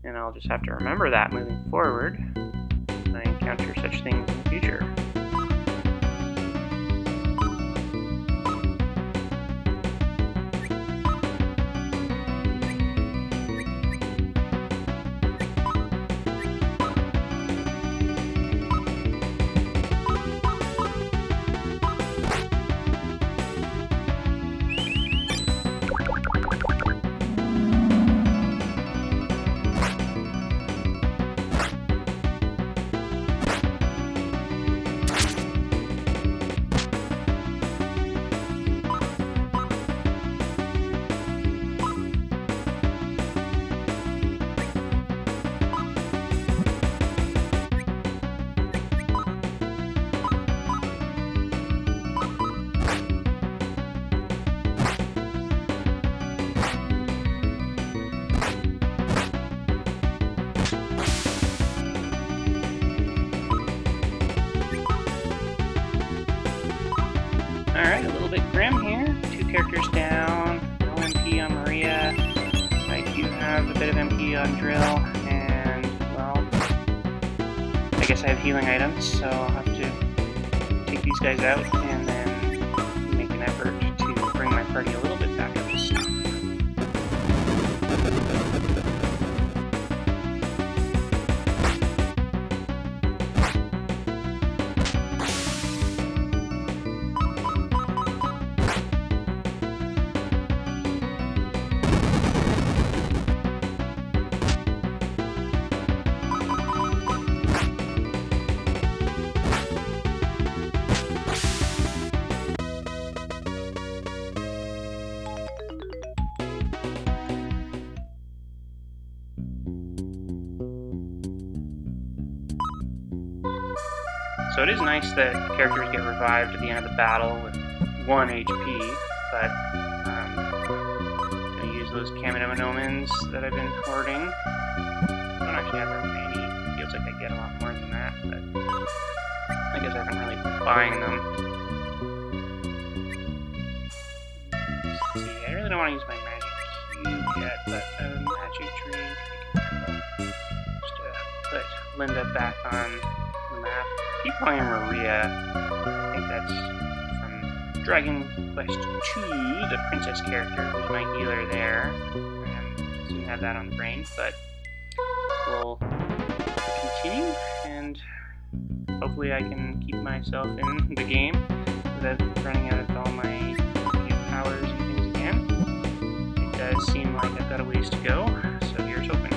A: And I'll just have to remember that moving forward when I encounter such things in the future. Alright, a little bit grim here. 2 characters down, no MP on Maria. I do have a bit of MP on Drill, and, well, I guess I have healing items, so I'll have to take these guys out and then make an effort to bring my party a little bit back up to snuff. So it is nice that characters get revived at the end of the battle with 1 HP, but I'm going to use those Kaminonomins that I've been hoarding. I don't actually have that many. Feels like I get a lot more than that, but I guess I haven't really been buying them. Let's see, I really don't want to use my magic cube yet, but a magic drink I can handle. Just to put Linda back on the map. I keep calling her Maria. I think that's from Dragon Quest II, the princess character, who's my healer there. And soon have that on the brain, but we'll continue, and hopefully I can keep myself in the game without running out of all my powers and things again. It does seem like I've got a ways to go, so here's hoping.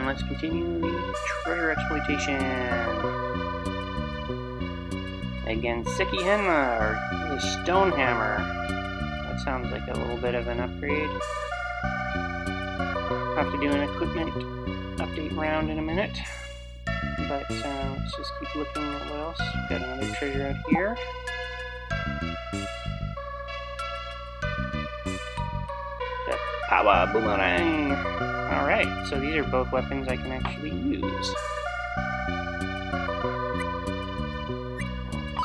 A: Let's continue treasure exploitation. Again, Seki Henma, or the Stone Hammer. That sounds like a little bit of an upgrade. Have to do an equipment update round in a minute. But let's just keep looking at what else. Got another treasure out here. The Power Boomerang. Alright, so these are both weapons I can actually use.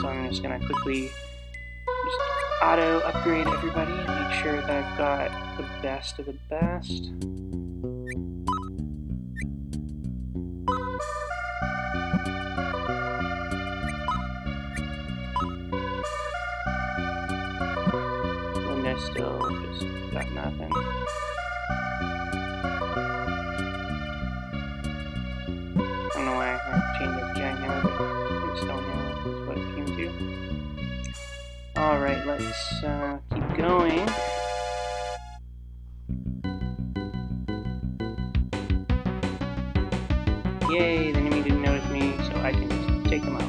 A: So I'm just going to quickly just auto upgrade everybody and make sure that I've got the best of the best. Still just got nothing. I don't know why I changed it to giant hammer, but I think stone hammer is what it came to. Alright, let's keep going. Yay, the enemy didn't notice me, so I can just take them out.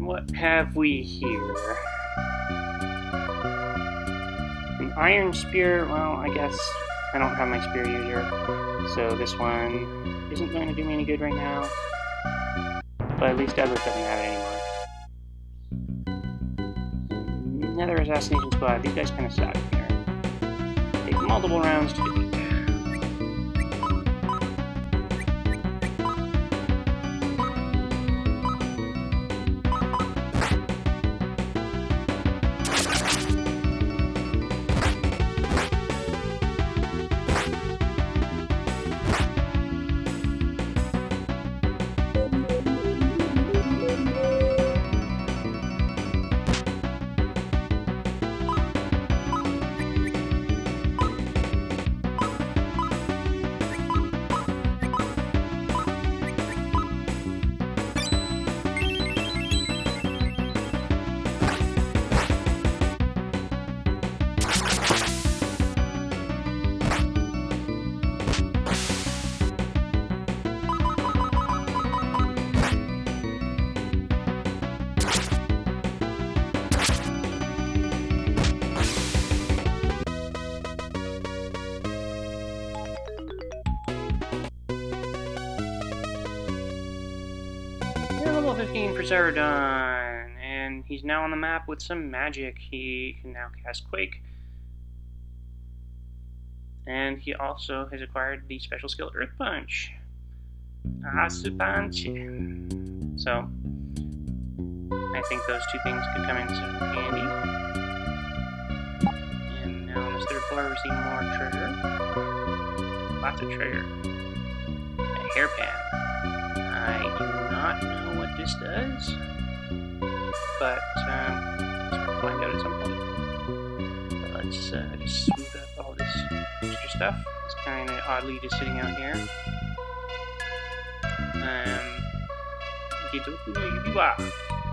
A: What have we here? An iron spear. Well, I guess I don't have my spear user, so this one isn't going to do me any good right now. But at least Douglas doesn't have it anymore. Another assassination squad. These guys kind of suck here. Take multiple rounds to defeat. Level 15 for Ceradon, and he's now on the map with some magic. He can now cast Quake, and he also has acquired the special skill Earth Punch. Asu Punch. So, I think those two things could come in some handy. And now on this third floor we see more treasure. Lots of treasure. A hairpan. I do not know what this does, but we'll find out at some point. But let's just sweep up all this extra stuff. It's kind of oddly just sitting out here.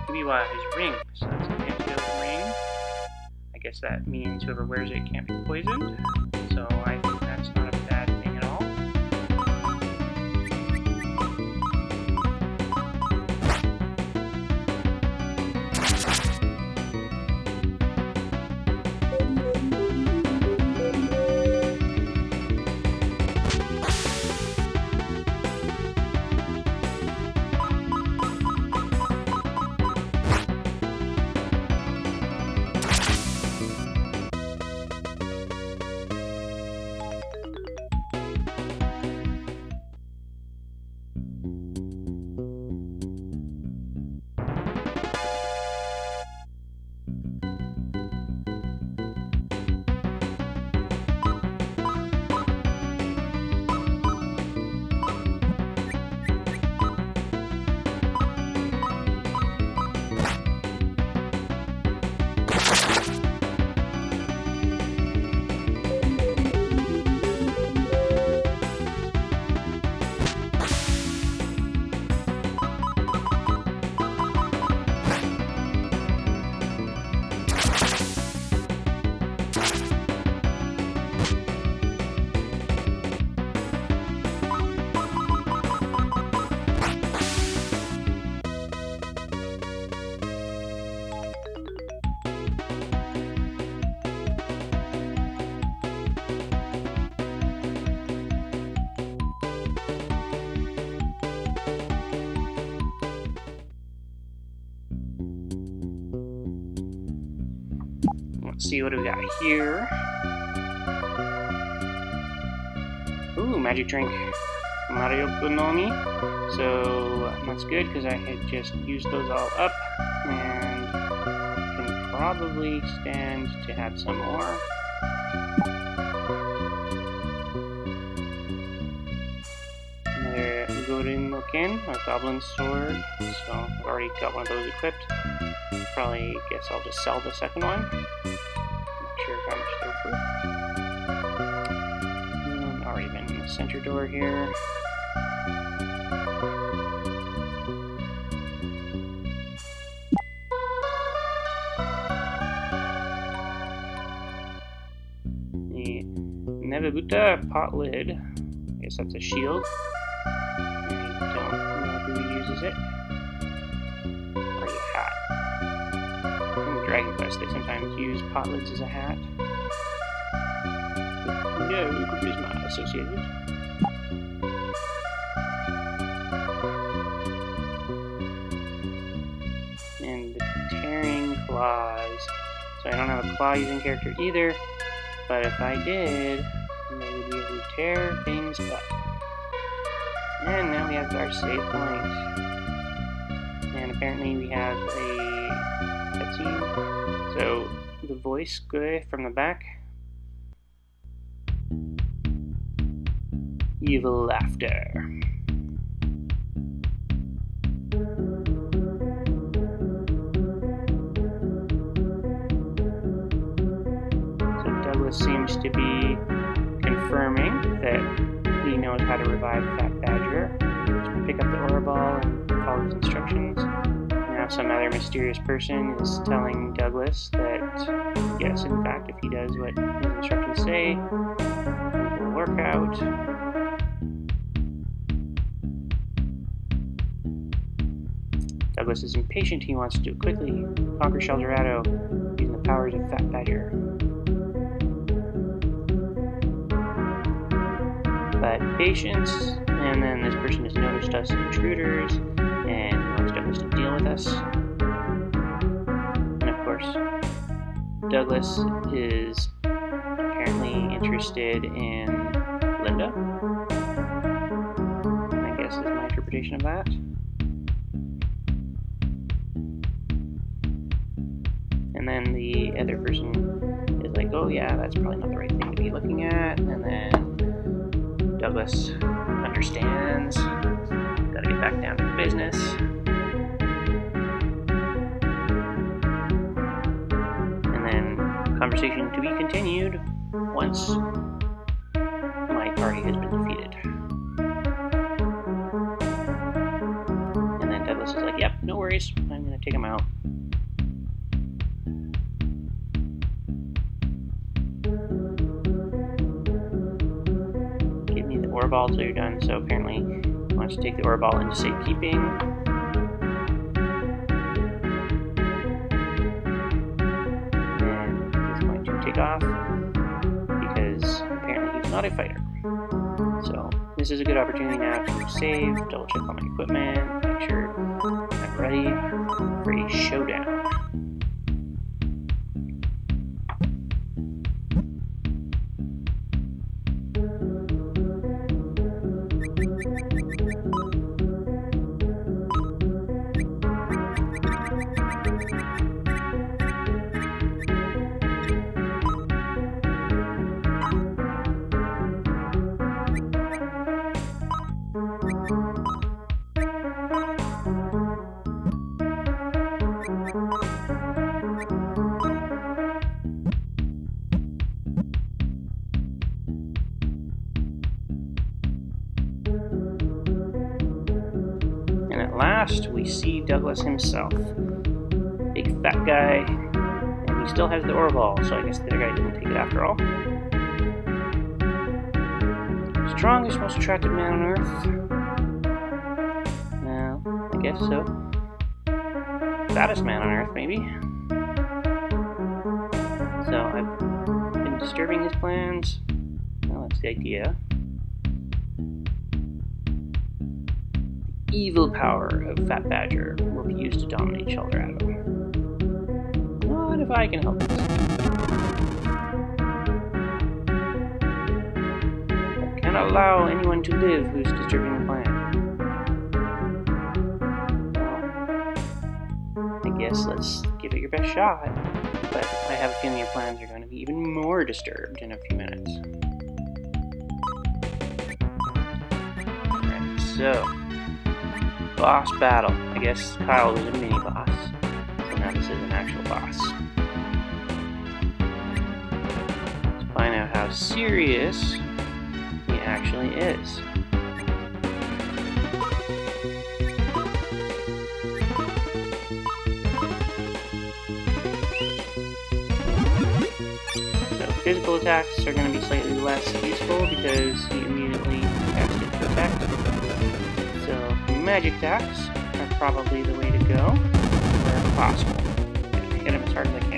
A: Kibiwa is ring, so that's an antidote ring. I guess that means whoever wears it can't be poisoned. So I think that's not a bad thing at all. Let's see what do we got here. Ooh, magic drink. Mariokonomi. So that's good because I had just used those all up and can probably stand to have some more. Another Gorin-no-ken, a goblin sword. So I've already got one of those equipped. Probably guess I'll just sell the second one. Not sure how much they're worth. Already been in the center door here. The Nevabuta pot lid. I guess that's a shield. I don't know who uses it. Dragon Quest, they sometimes use pot lids as a hat. But no charisma associated. And the tearing claws. So I don't have a claw using character either, but if I did, they would be able to tear things up. And now we have our save point. And apparently we have a so the voice from the back. Evil laughter. So Douglas seems to be confirming that he knows how to revive Fat Badger. Just pick up the aura ball and follow his instructions. Now some other mysterious person is telling Douglas that, yes, in fact, if he does what his instructions say, it will work out. Douglas is impatient. He wants to do it quickly. Conquer Sheldorado using the powers of Fat Badger. But patience, and then this person has noticed us intruders, and wants Douglas to deal with us. And of course, Douglas is apparently interested in Linda. I guess is my interpretation of that. And then the other person is like, oh yeah, that's probably not the right thing to be looking at. And then Douglas understands. Gotta get back down to business. And then conversation to be continued once my party has been defeated. And then Douglas is like, yep, no worries. I'm gonna take him out. Give me the ore ball till you're done. So apparently he wants to take the ore ball into safekeeping. And he's going to take off because apparently he's not a fighter. So this is a good opportunity now to save, double check on my equipment, make sure I'm ready for a showdown. Last, we see Douglas himself. Big fat guy, and he still has the ore ball, so I guess the other guy didn't take it after all. Strongest, most attractive man on Earth? No, I guess so. Fattest man on Earth, maybe? So, I've been disturbing his plans. Well, that's the idea. Evil power of Fat Badger will be used to dominate Shelter Atom. What if I can help this? I cannot allow anyone to live who's disturbing the plan. Well, I guess let's give it your best shot, but I have a feeling your plans are going to be even more disturbed in a few minutes. Alright, so boss battle. I guess Kyle was a mini boss, so now this is an actual boss. Let's find out how serious he actually is. So physical attacks are going to be slightly less useful because he immediately cast it to effect. Magic attacks are probably the way to go, wherever possible. Hit him as hard as I can.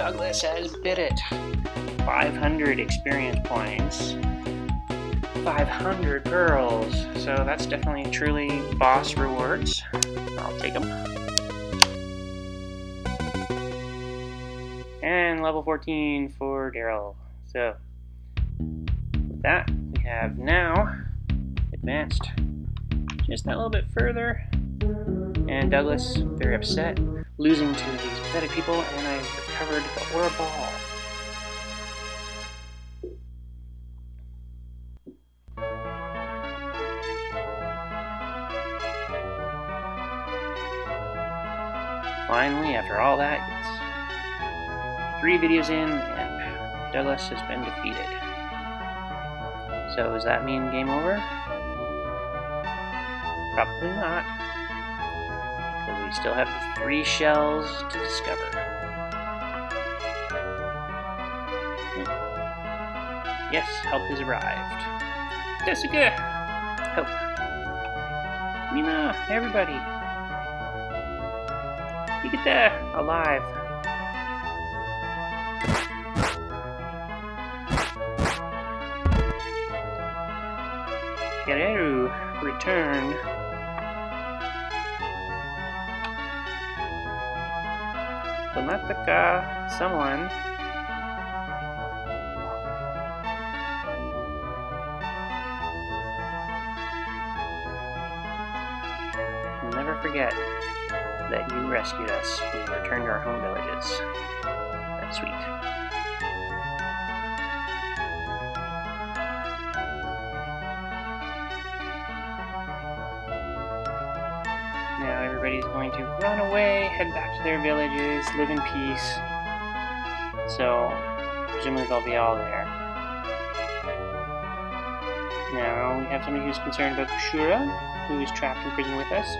A: Douglas has bit it. 500 experience points. 500 pearls. So that's definitely truly boss rewards. I'll take them. And level 14 for Daryl. So with that, we have now advanced just that little bit further. And Douglas, very upset, losing to these pathetic people, and I recovered the Aura Ball. Finally, after all that, it's 3 videos in, and Douglas has been defeated. So does that mean game over? Probably not. Because we still have the 3 shells to discover. Yes, help has arrived. Jessica! Help. Mina, everybody! You get there, alive. Guerrero, return. Donataka, someone. Never forget that you rescued us when we returned to our home villages. That's sweet. Now everybody's going to run away, head back to their villages, live in peace. So, presumably they'll be all there. Now we have somebody who's concerned about Kushura, who is trapped in prison with us.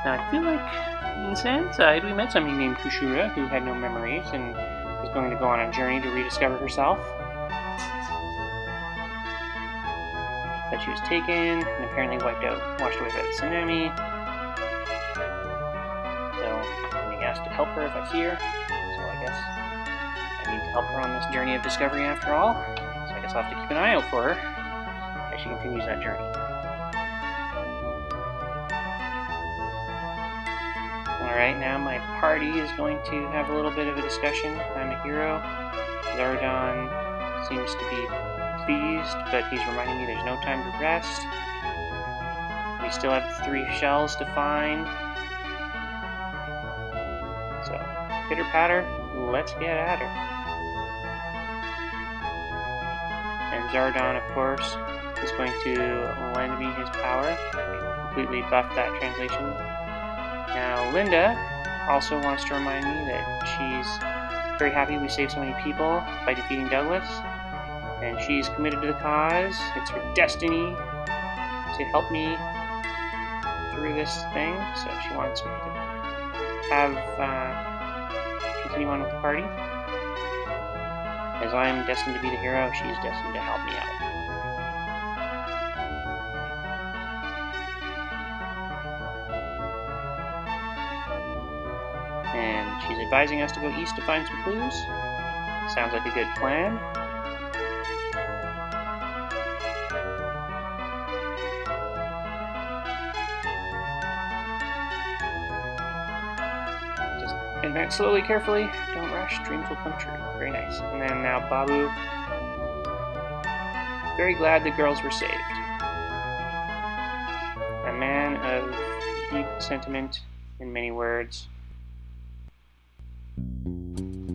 A: Now I feel like in Sandside we met somebody named Kushura who had no memories and was going to go on a journey to rediscover herself. But she was taken and apparently washed away by the tsunami. So I'm being asked to help her if I see her. So I guess I need to help her on this journey of discovery after all. So I guess I'll have to keep an eye out for her as she continues that journey. Alright, now my party is going to have a little bit of a discussion. I'm a hero. Zardon seems to be pleased, but he's reminding me there's no time to rest. We still have 3 shells to find. So, pitter patter, let's get at her. And Zardon, of course, is going to lend me his power. Completely buff that translation. Now, Linda also wants to remind me that she's very happy we saved so many people by defeating Douglas, and she's committed to the cause. It's her destiny to help me through this thing, so she wants me to have continue on with the party. As I am destined to be the hero, she's destined to help me out. And she's advising us to go east to find some clues. Sounds like a good plan. Just advance slowly, carefully. Don't rush. Dreams will come true. Very nice. And then now Babu. Very glad the girls were saved. A man of deep sentiment in many words.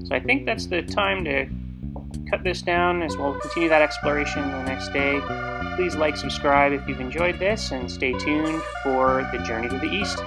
A: So I think that's the time to cut this down as we'll continue that exploration the next day. Please like, subscribe if you've enjoyed this, and stay tuned for the journey to the east.